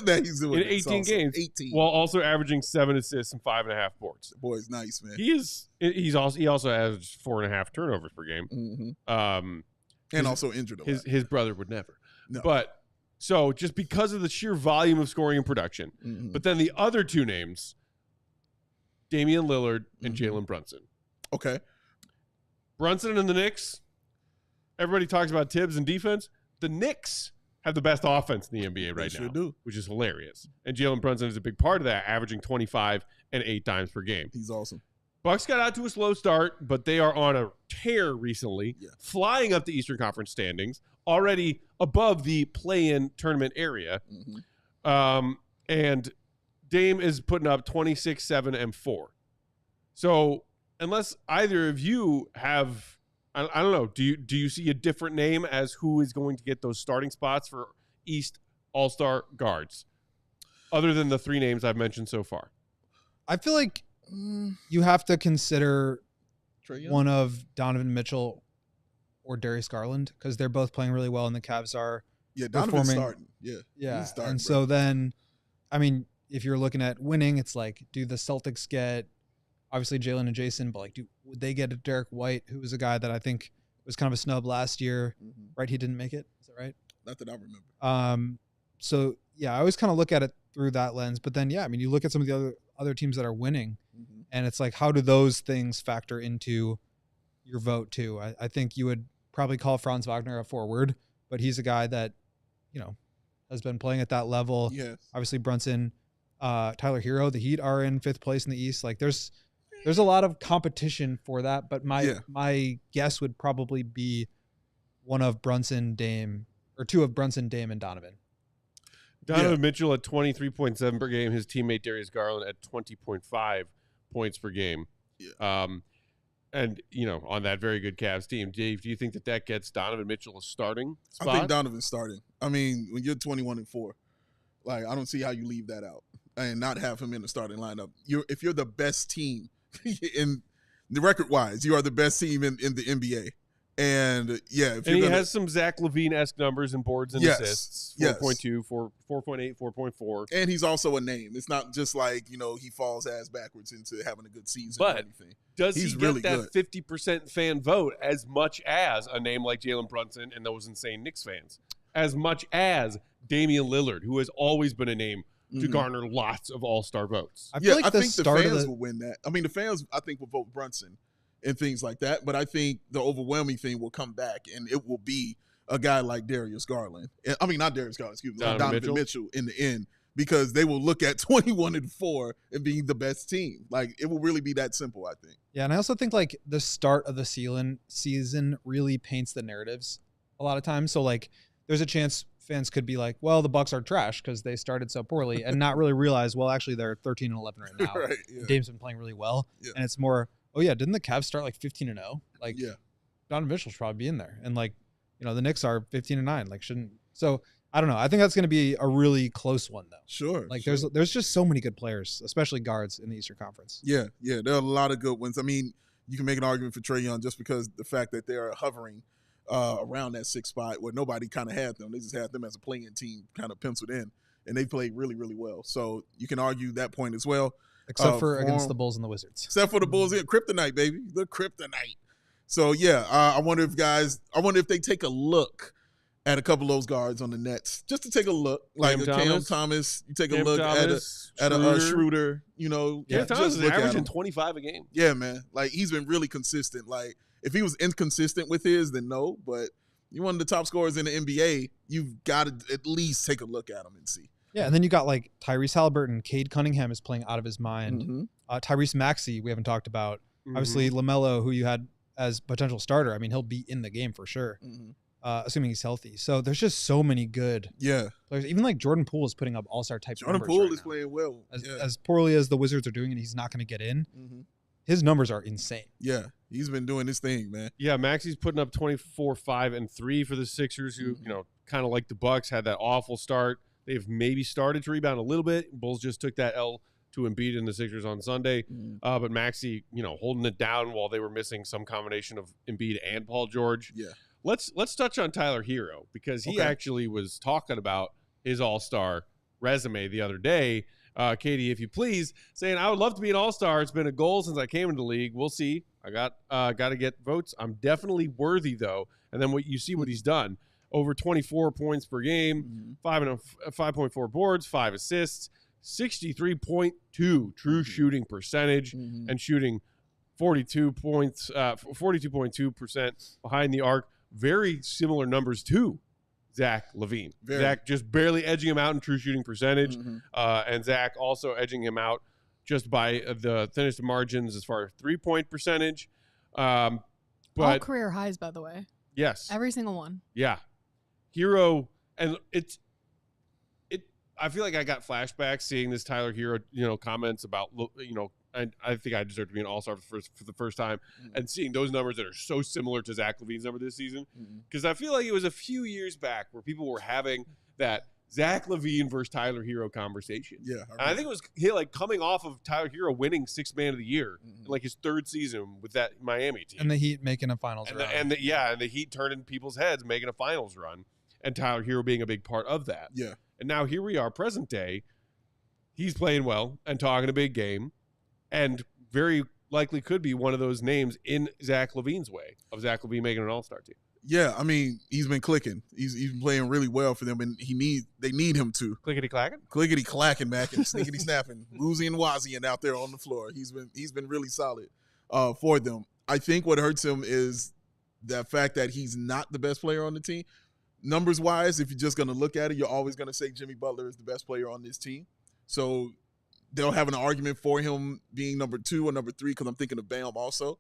That he's doing in 18 games. 18. While also averaging 7 assists and 5.5 boards. The boy's nice, man. He also has 4.5 turnovers per game. Mm-hmm. And also injured a lot. His brother would never. No. But so just because of the sheer volume of scoring and production. Mm-hmm. But then the other two names, Damian Lillard and Jalen Brunson. Okay. Brunson and the Knicks. Everybody talks about Tibbs and defense. The Knicks have the best offense in the NBA right now. Sure do. Which is hilarious. And Jalen Brunson is a big part of that, averaging 25 and 8 dimes per game. He's awesome. Bucks got out to a slow start, but they are on a tear recently, flying up the Eastern Conference standings, already above the play-in tournament area. Mm-hmm. And Dame is putting up 26, 7, and 4. So unless either of you have, I don't know, do you see a different name as who is going to get those starting spots for East All-Star guards, other than the 3 names I've mentioned so far? I feel like you have to consider one of Donovan Mitchell or Darius Garland because they're both playing really well and the Cavs are Donovan's starting. Yeah. He's starting, and so then, I mean, if you're looking at winning, it's like, do the Celtics get obviously Jalen and Jason, but like, would they get a Derek White, who was a guy that I think was kind of a snub last year, right? He didn't make it. Is that right? Not that I remember. So yeah, I always kind of look at it through that lens, but then, yeah, I mean, you look at some of the other teams that are winning and it's like, how do those things factor into your vote too? I think you would probably call Franz Wagner a forward, but he's a guy that, you know, has been playing at that level. Yes. Obviously Brunson, Tyler Herro, the Heat are in 5th place in the East. Like there's a lot of competition for that, but my guess would probably be one of Brunson, Dame, or 2 of Brunson, Dame, and Donovan. Donovan Mitchell at 23.7 per game. His teammate Darius Garland at 20.5 points per game. Yeah. And, you know, on that very good Cavs team. Dave, do you think that gets Donovan Mitchell a starting spot? I think Donovan's starting. I mean, when you're 21-4, like, I don't see how you leave that out and not have him in the starting lineup. If you're the best team in the record-wise, you are the best team in the NBA. And he has some Zach LaVine-esque numbers and boards and assists. 4.2, 4.8, 4.4. And he's also a name. It's not just like, you know, he falls ass backwards into having a good season or anything. Does he get that 50% fan vote as much as a name like Jalen Brunson and those insane Knicks fans? As much as Damian Lillard, who has always been a name to garner lots of all-star votes? I think the fans will win that. I mean, the fans, I think, will vote Brunson and things like that. But I think the overwhelming thing will come back, and it will be a guy like Darius Garland. I mean, not Darius Garland, excuse me, Donovan Mitchell in the end, because they will look at 21-4 and being the best team. Like, it will really be that simple, I think. Yeah, and I also think, like, the start of the season really paints the narratives a lot of times. So, like, there's a chance fans could be like, well, the Bucks are trash because they started so poorly and not really realize, well, actually, they're 13-11 right now. Right, yeah. Dame's been playing really well. Yeah. And it's more, oh yeah, didn't the Cavs start like 15-0? Like, Donovan Mitchell should probably be in there. And like, you know, the Knicks are 15-9. Like, shouldn't. So I don't know. I think that's going to be a really close one though. Sure. Like, there's just so many good players, especially guards in the Eastern Conference. Yeah, there are a lot of good ones. I mean, you can make an argument for Trae Young just because the fact that they're hovering around that 6th spot where nobody kind of had them. They just had them as a play-in team kind of penciled in, and they played really, really well. So you can argue that point as well. Except for against the Bulls and the Wizards. Except for the Bulls. Yeah, kryptonite, baby. The kryptonite. So, yeah, I wonder if they take a look at a couple of those guards on the Nets, just to take a look. Like Cam Thomas, you take a look at a Schroeder, you know. Cam Thomas is averaging 25 a game. Yeah, man. Like, he's been really consistent. Like, if he was inconsistent with his, then no. But you're one of the top scorers in the NBA. You've got to at least take a look at him and see. Yeah, and then you got like Tyrese Halliburton. Cade Cunningham is playing out of his mind. Tyrese Maxey, we haven't talked about. Obviously, LaMelo, who you had as potential starter. I mean, he'll be in the game for sure, assuming he's healthy. So there's just so many good players. Even like Jordan Poole is putting up all-star type numbers. Jordan Poole right is now. playing well. As poorly as the Wizards are doing, and he's not going to get in. His numbers are insane. Yeah, he's been doing his thing, man. Yeah, Maxi's putting up 24, 5, and 3 for the Sixers, who, kind of like the Bucks, had that awful start. They've maybe started to rebound a little bit. Bulls just took that L to Embiid and the Sixers on Sunday. But Maxey, holding it down while they were missing some combination of Embiid and Paul George. Yeah. Let's touch on Tyler Herro, because he actually was talking about his all-star resume the other day. Katie, if you please, saying, I would love to be an all-star. It's been a goal since I came into the league. We'll see. I got to get votes. I'm definitely worthy, though. And then what he's done. Over 24 points per game, 5.4 boards, 5 assists, 63.2 true shooting percentage, and shooting 42.2% behind the arc. Very similar numbers to Zach LaVine. Zach just barely edging him out in true shooting percentage, and Zach also edging him out just by the thinnest margins as far as 3-point percentage. But all career highs, by the way. Yes, every single one. Yeah, Herro, and I feel like I got flashbacks seeing this Tyler Herro, comments about, I think I deserve to be an all-star for the first time, and seeing those numbers that are so similar to Zach LaVine's number this season, because I feel like it was a few years back where people were having that Zach LaVine versus Tyler Herro conversation. Yeah, I think it was coming off of Tyler Herro winning Sixth Man of the Year, in like his third season with that Miami team, and the Heat making a finals run, and the Heat turning people's heads, making a finals run, and Tyler Herro being a big part of that. Yeah, and now here we are, present day. He's playing well and talking a big game, and very likely could be one of those names in Zach LaVine's way of Zach LaVine making an all-star team. Yeah, I mean, he's been clicking. He's been playing really well for them, and they need him to. Clickety-clacking? Clickety-clacking, Mac, and snickety-snapping. Woozy and Wazzy out there on the floor. He's been really solid for them. I think what hurts him is the fact that he's not the best player on the team. Numbers-wise, if you're just going to look at it, you're always going to say Jimmy Butler is the best player on this team. So they'll have an argument for him being number 2 or number 3, because I'm thinking of Bam also.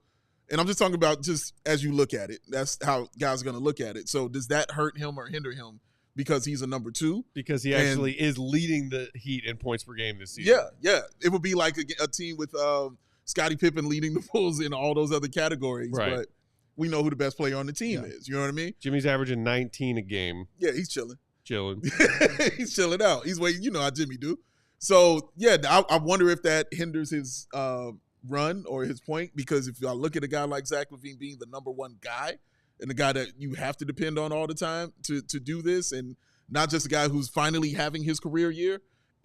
And I'm just talking about just as you look at it. That's how guys are going to look at it. So does that hurt him or hinder him because he's a number 2? Because he actually is leading the Heat in points per game this season. Yeah. It would be like a team with Scottie Pippen leading the Bulls in all those other categories. Right. But we know who the best player on the team is. You know what I mean? Jimmy's averaging 19 a game. Yeah, he's chilling. He's chilling out. He's waiting. You know how Jimmy do. So, yeah, I wonder if that hinders his run or his point, because if I look at a guy like Zach LaVine being the number 1 guy and the guy that you have to depend on all the time to do this, and not just a guy who's finally having his career year,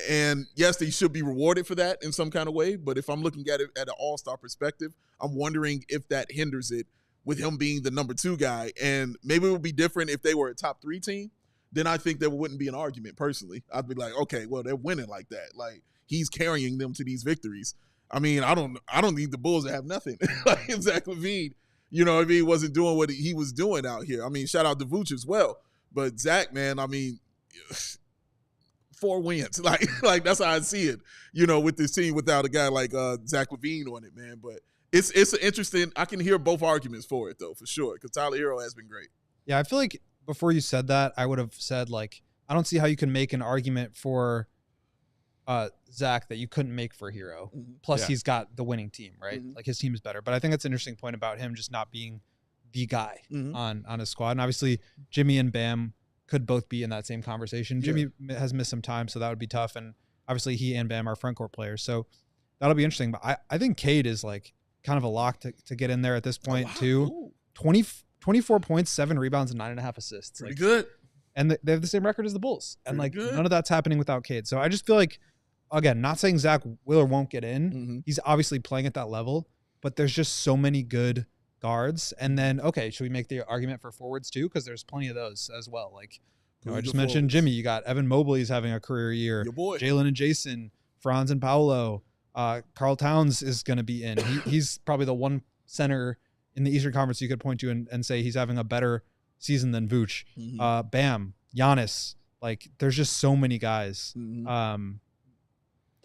and yes, they should be rewarded for that in some kind of way, but if I'm looking at it at an all-star perspective, I'm wondering if that hinders it with him being the number 2 guy. And maybe it would be different if they were a top 3 team. Then I think there wouldn't be an argument personally. I'd be like, okay, well, they're winning like that. Like, he's carrying them to these victories. I mean, I don't need the Bulls to have nothing. Like, Zach LaVine, you know what I mean, wasn't doing what he was doing out here. I mean, shout out to Vooch as well. But Zach, man, I mean, 4 wins. Like that's how I see it, with this team without a guy like Zach LaVine on it, man. But it's an interesting, I can hear both arguments for it, though, for sure, because Tyler Herro has been great. Yeah, I feel like before you said that, I would have said, like, I don't see how you can make an argument for Zach that you couldn't make for Herro. Plus, he's got the winning team, right? Like, his team is better. But I think that's an interesting point about him just not being the guy on his squad. And obviously, Jimmy and Bam could both be in that same conversation. Jimmy has missed some time, so that would be tough. And obviously, he and Bam are front court players. So that'll be interesting. But I think Cade is, like, kind of a lock to get in there at this point, too. 24 points, 7 rebounds, and 9.5 assists. Pretty good. And they have the same record as the Bulls. And, like, good. None of that's happening without Cade. So I just feel like, again, not saying Zach will or won't get in. He's obviously playing at that level, but there's just so many good guards. And then, okay, should we make the argument for forwards too? Because there's plenty of those as well. Like, I just mentioned Jimmy. You got Evan Mobley's having a career year. Your boy. Jalen and Jason, Franz and Paolo. Karl Towns is going to be in. He's probably the one center in the Eastern Conference you could point to and say he's having a better season than Vooch. Bam, Giannis. Like, there's just so many guys.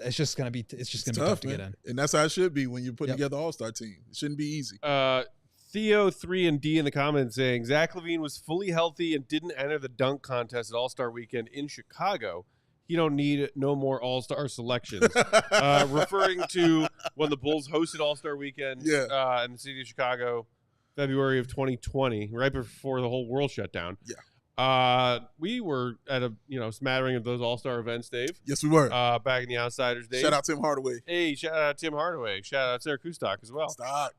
It's just gonna be tough to get in, and that's how it should be when you put together an all-star team. It shouldn't be easy. Theo 3 and D in the comments saying Zach LaVine was fully healthy and didn't enter the dunk contest at All-Star Weekend in Chicago. He don't need no more All-Star selections. Referring to when the Bulls hosted All-Star Weekend in the city of Chicago, February of 2020, right before the whole world shut down. Yeah. We were at a smattering of those All-Star events, Dave. Yes, we were. Back in the Outsiders days. Shout out Tim Hardaway. Hey, shout out Tim Hardaway. Shout out Sarah Kustok as well. Stop.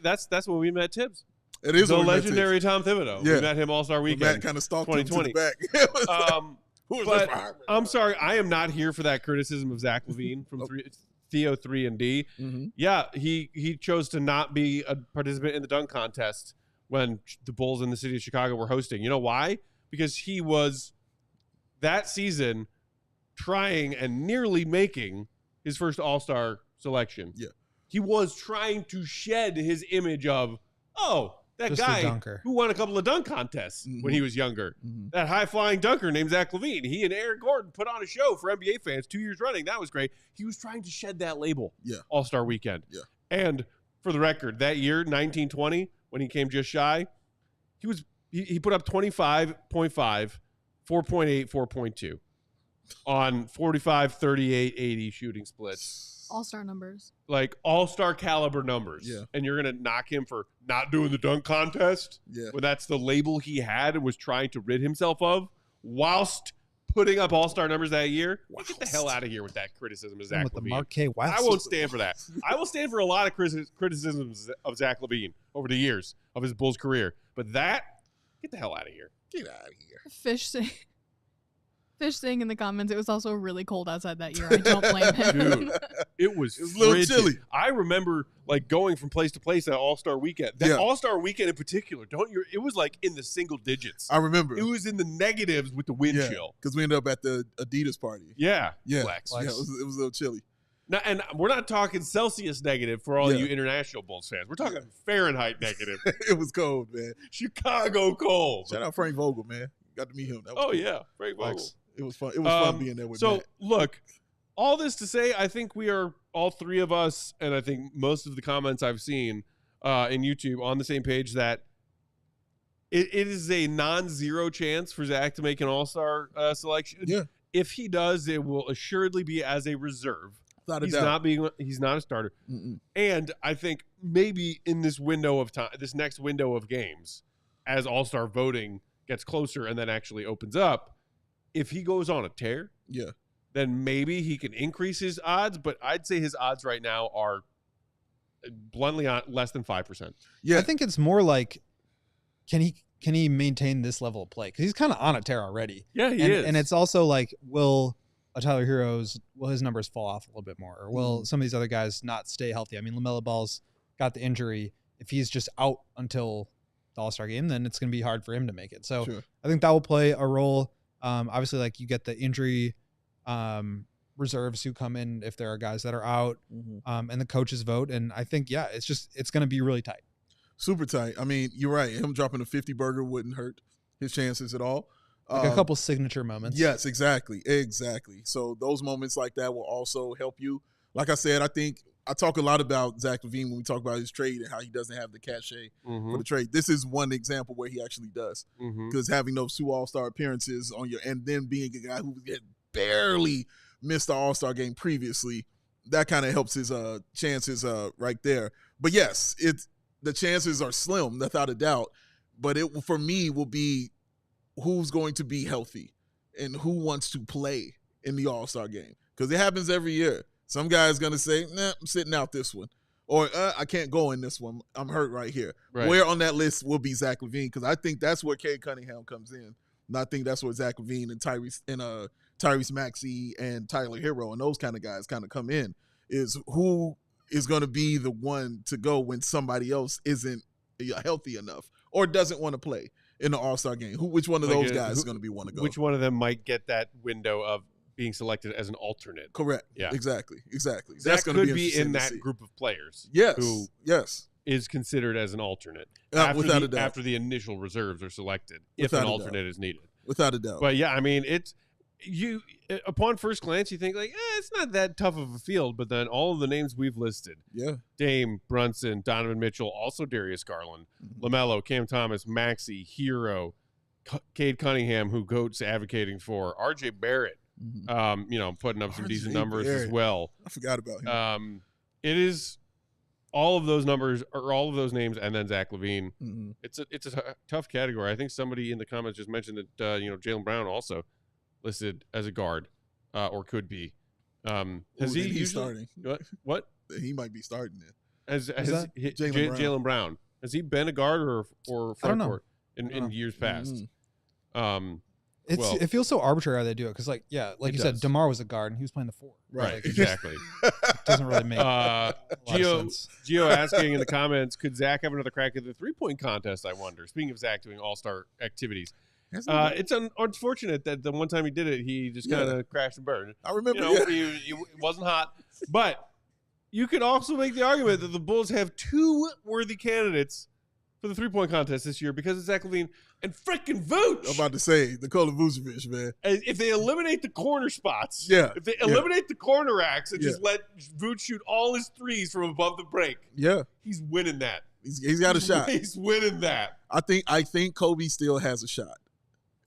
That's when we met Tibbs. It is the legendary Tom Thibodeau. Yeah. We met him All-Star Weekend. Matt kind of stalked 2020. him to the back. But I'm sorry, I am not here for that criticism of Zach LaVine from Theo 3 and D. Mm-hmm. Yeah, he chose to not be a participant in the dunk contest when the Bulls in the city of Chicago were hosting. You know why? Because he was that season trying and nearly making his first All-Star selection. Yeah. He was trying to shed his image of, that Just guy who won a couple of dunk contests when he was younger. Mm-hmm. That high-flying dunker named Zach LaVine. He and Aaron Gordon put on a show for NBA fans 2 years running. That was great. He was trying to shed that label. Yeah. All-Star Weekend. Yeah. And for the record, that year, 1920, when he came just shy, he put up 25.5, 4.8, 4.2 on 45, 38, 80 shooting splits. All-star numbers. Like all-star caliber numbers. Yeah. And you're going to knock him for not doing the dunk contest? Yeah. When that's the label he had and was trying to rid himself of whilst putting up all-star numbers that year? Get the hell out of here with that criticism of Zach LaVine. The Mark K. White. I won't stand for that. I will stand for a lot of criticisms of Zach LaVine over the years of his Bulls career. But get the hell out of here. Get out of here. Fish saying in the comments, it was also really cold outside that year. I don't blame him. Dude, it was a little chilly. I remember going from place to place at All-Star Weekend. That All-Star Weekend in particular, it was in the single digits. I remember. It was in the negatives with the wind chill. Because we ended up at the Adidas party. Yeah. Yeah. Flex. Yeah, it was a little chilly. Now, and we're not talking Celsius negative for all you international Bulls fans. We're talking Fahrenheit negative. It was cold, man. Chicago cold. Shout out Frank Vogel, man. Got to meet him. That was cool. Yeah. Frank Vogel. Flex. It was fun. It was fun being there with Matt. Look, all this to say, I think we are, all three of us, and I think most of the comments I've seen in YouTube on the same page that it is a non-zero chance for Zach to make an All-Star selection. Yeah. If he does, it will assuredly be as a reserve. He's not a starter. Mm-mm. And I think maybe in this window of time, this next window of games, as All-Star voting gets closer and then actually opens up, if he goes on a tear, then maybe he can increase his odds. But I'd say his odds right now are bluntly less than 5%. Yeah, I think it's more like, can he maintain this level of play? Because he's kind of on a tear already. Yeah, he is. And it's also like, will his numbers fall off a little bit more, or will some of these other guys not stay healthy? I mean, LaMelo Ball's got the injury. If he's just out until the All-Star game, then it's going to be hard for him to make it. So I think that will play a role. Obviously, you get the injury reserves who come in if there are guys that are out, and the coaches vote. And I think, it's going to be really tight. Super tight. I mean, you're right. Him dropping a 50 burger wouldn't hurt his chances at all. A couple signature moments. Yes, exactly. So those moments like that will also help you. Like I said, I think I talk a lot about Zach LaVine when we talk about his trade and how he doesn't have the cachet for the trade. This is one example where he actually does, because having those 2 All-Star appearances on and then being a guy who had barely missed the All-Star game previously, that kind of helps his chances right there. But yes, the chances are slim, without a doubt. But it for me will be who's going to be healthy and who wants to play in the All-Star game, because it happens every year. Some guy's going to say, I'm sitting out this one. Or I can't go in this one. I'm hurt right here. Right. Where on that list will be Zach LaVine? Because I think that's where Cade Cunningham comes in. And I think that's where Zach LaVine and Tyrese Maxey and Tyler Herro and those kind of guys kind of come in, is who is going to be the one to go when somebody else isn't healthy enough or doesn't want to play in the All-Star game. Which one of those guys is going to be one to go? Which one of them might get that window of being selected as an alternate? Correct. Yeah. Exactly. That could be in that group of players. Yes. Who is considered as an alternate without a doubt. After the initial reserves are selected, if an alternate is needed. Without a doubt. But yeah, I mean, upon first glance, you think like, it's not that tough of a field, but then all of the names we've listed, Dame, Brunson, Donovan Mitchell, also Darius Garland, LaMelo, Cam Thomas, Maxey, Herro, Cade Cunningham, who Goat's advocating for, RJ Barrett, putting up some decent numbers as well. I forgot about him. It is all of those numbers or all of those names, and then Zach LaVine. It's a tough category. I think somebody in the comments just mentioned that Jaylen Brown also listed as a guard, or could be. Has he usually starting? What? He might be starting it. Has Jaylen Brown? Has he been a guard or front court in years past? It feels so arbitrary how they do it because, like you said, DeMar was a guard and he was playing the 4. Right, exactly. It doesn't really make a lot of sense. Gio asking in the comments, could Zach have another crack at the 3-point contest, I wonder? Speaking of Zach doing all-star activities. It's unfortunate that the one time he did it, he just kind of crashed and burned. I remember it wasn't hot. But you could also make the argument that the Bulls have 2 worthy candidates for the 3-point contest this year because of Zach LaVine and freaking Vooch. I'm about to say, Nikola Vucevic, man. And if they eliminate the corner spots, if they eliminate the corner racks and just let Vooch shoot all his threes from above the break, he's winning that. He's got a shot. He's winning that. I think Coby still has a shot.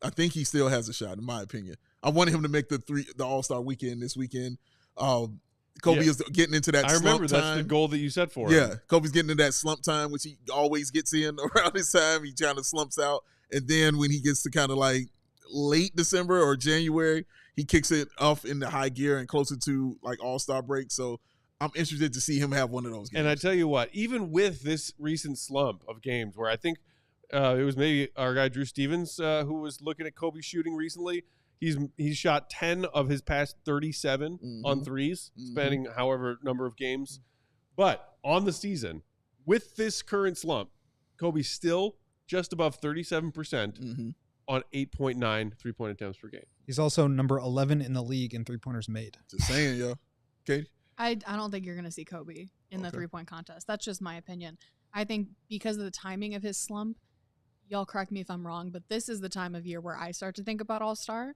I think he still has a shot, in my opinion. I want him to make the All-Star weekend this weekend. Kobe is getting into that slump time. I remember that's the goal that you set for him. Yeah, Kobe's getting into that slump time, which he always gets in around this time. He kind of slumps out. And then when he gets to kind of like late December or January, he kicks it off in the high gear and closer to like All-Star break. So I'm interested to see him have one of those games. And I tell you what, even with this recent slump of games where I think it was maybe our guy Drew Stevens who was looking at Kobe shooting recently, he's shot 10 of his past 37 on threes, spanning however number of games. But on the season, with this current slump, Kobe's still just above 37% on 8.9 3-point attempts per game. He's also number 11 in the league in 3-pointers made. Just saying, yo. Katie? I don't think you're going to see Kobe in the 3-point contest. That's just my opinion. I think because of the timing of his slump, y'all correct me if I'm wrong, but this is the time of year where I start to think about All-Star.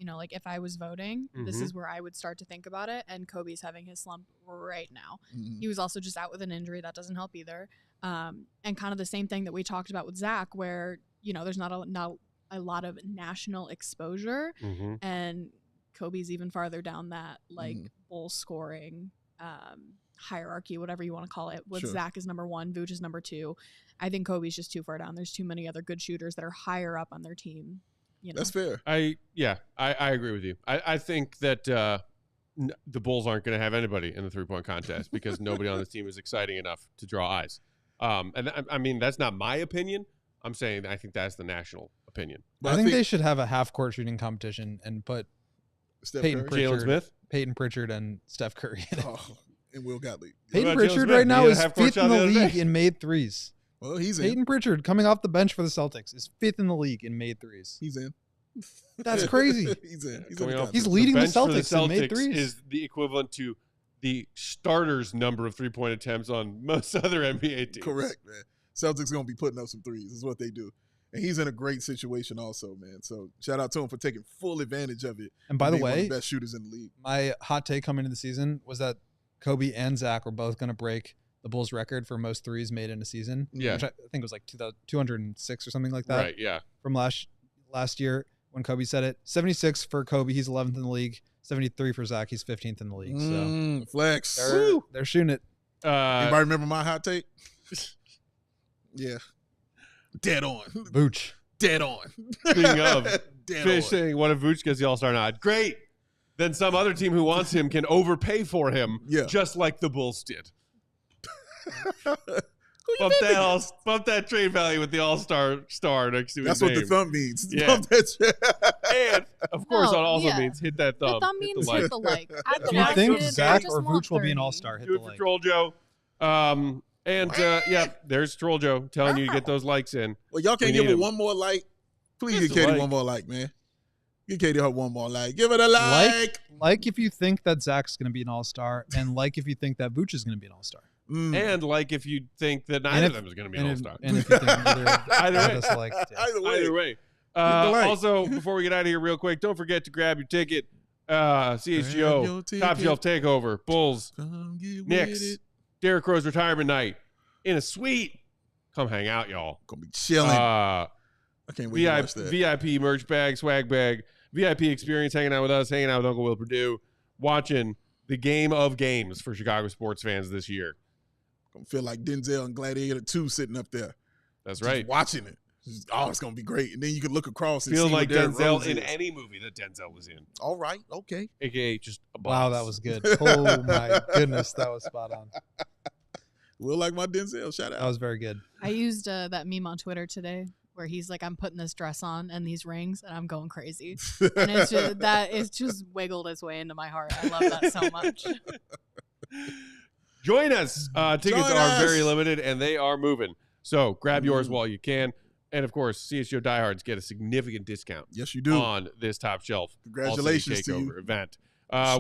Like if I was voting, this is where I would start to think about it. And Kobe's having his slump right now. He was also just out with an injury. That doesn't help either. And kind of the same thing that we talked about with Zach, where, there's not a lot of national exposure. And Kobe's even farther down that, Bull scoring hierarchy, whatever you want to call it, with Zach is number 1, Vooch is number 2. I think Kobe's just too far down. There's too many other good shooters that are higher up on their team. That's fair. I agree with you. I think that the Bulls aren't going to have anybody in the 3-point contest because nobody on this team is exciting enough to draw eyes. And I mean, that's not my opinion. I'm saying I think that's the national opinion. I think they should have a half-court shooting competition and put Jalen Smith, Peyton Pritchard, and Steph Curry in it. And Will Gottlieb. Peyton Pritchard right now is 5th in the league in made threes. Well, he's in. Peyton Pritchard, coming off the bench for the Celtics, is 5th in the league in made threes. He's in. That's crazy. He's in. He's leading the Celtics in made threes. Is the equivalent to the starters' number of 3-point attempts on most other NBA teams. Correct, man. Celtics going to be putting up some threes. Is what they do. And he's in a great situation also, man. So shout out to him for taking full advantage of it. And by the way, one of the best shooters in the league. My hot take coming into the season was that Kobe and Zach were both going to break the Bulls record for most threes made in a season. Yeah. Which I think was like 206 or something like that. Right, yeah. From last year when Kobe said it. 76 for Kobe. He's 11th in the league. 73 for Zach. He's 15th in the league. So flex. They're shooting it. Anybody remember my hot take? Yeah. Dead on. Vooch. Dead on. Speaking of, Fish saying, what if Vooch gets the All-Star nod? Great. Then some other team who wants him can overpay for him, just like the Bulls did. Bump that trade value with the All-Star star next to his That's name. what the thumb means. Yeah. And, of course, on also means hit that thumb. The thumb means hit the like. If you think Zach or Vooch will be an All-Star, hit Do the it like. for Troll Joe. There's Troll Joe telling you to get those likes in. Well, y'all can't give her one more like. Please give Katie one more like, man. Give Katie her one more like. Give it a like. Like if you think that Zach's going to be an All-Star, and like if you think that Vooch is going to be an All-Star. And like if you think that neither of them is going to be an All-Star. And if you think either way. Either way. Also, before we get out of here real quick, don't forget to grab your ticket. CHGO, Top Shelf Takeover, Bulls, Knicks, Derrick Rose retirement night in a suite. Come hang out, y'all. Gonna be chilling. I can't wait to watch that. VIP merch bag, swag bag, VIP experience, hanging out with us, hanging out with Uncle Will Purdue, watching the game of games for Chicago sports fans this year. Gonna feel like Denzel and Gladiator 2 sitting up there. That's right. Watching it. It's gonna be great. And then you can look across and feel see like Denzel in is. any movie that Denzel was in. All right, okay. AKA just a boss. Wow, that was good. Oh my goodness, that was spot on. Will like my Denzel. Shout out. That was very good. I used that meme on Twitter today where he's like, I'm putting this dress on and these rings and I'm going crazy. And it's just wiggled its way into my heart. I love that so much. Join us. Tickets are very limited and they are moving. So grab yours while you can. And of course, CHGO diehards get a significant discount. Yes, you do. On this Top Shelf. Congratulations to you. Event.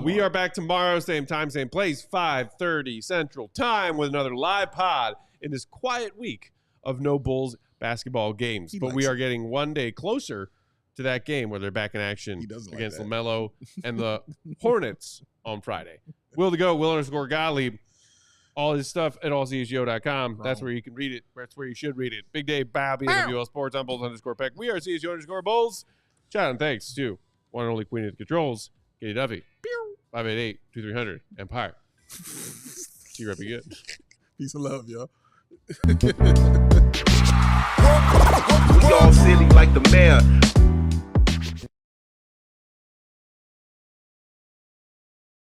We are back tomorrow, same time, same place, 5:30 Central Time with another live pod in this quiet week of no Bulls basketball games. But we are getting one day closer to that game where they're back in action against LaMelo and the Hornets on Friday. Will to go, Will_Gottlieb. All his stuff at allchgo.com. That's where you can read it. That's where you should read it. Big Dave, Bobby, WL Sports, on Bulls_Peck. We are CHGO_Bulls. Shout out and thanks to one and only Queen of the Controls, Katie Duffy. 588-2300 Empire. See you right again. Peace and love, y'all. We all silly like the mayor.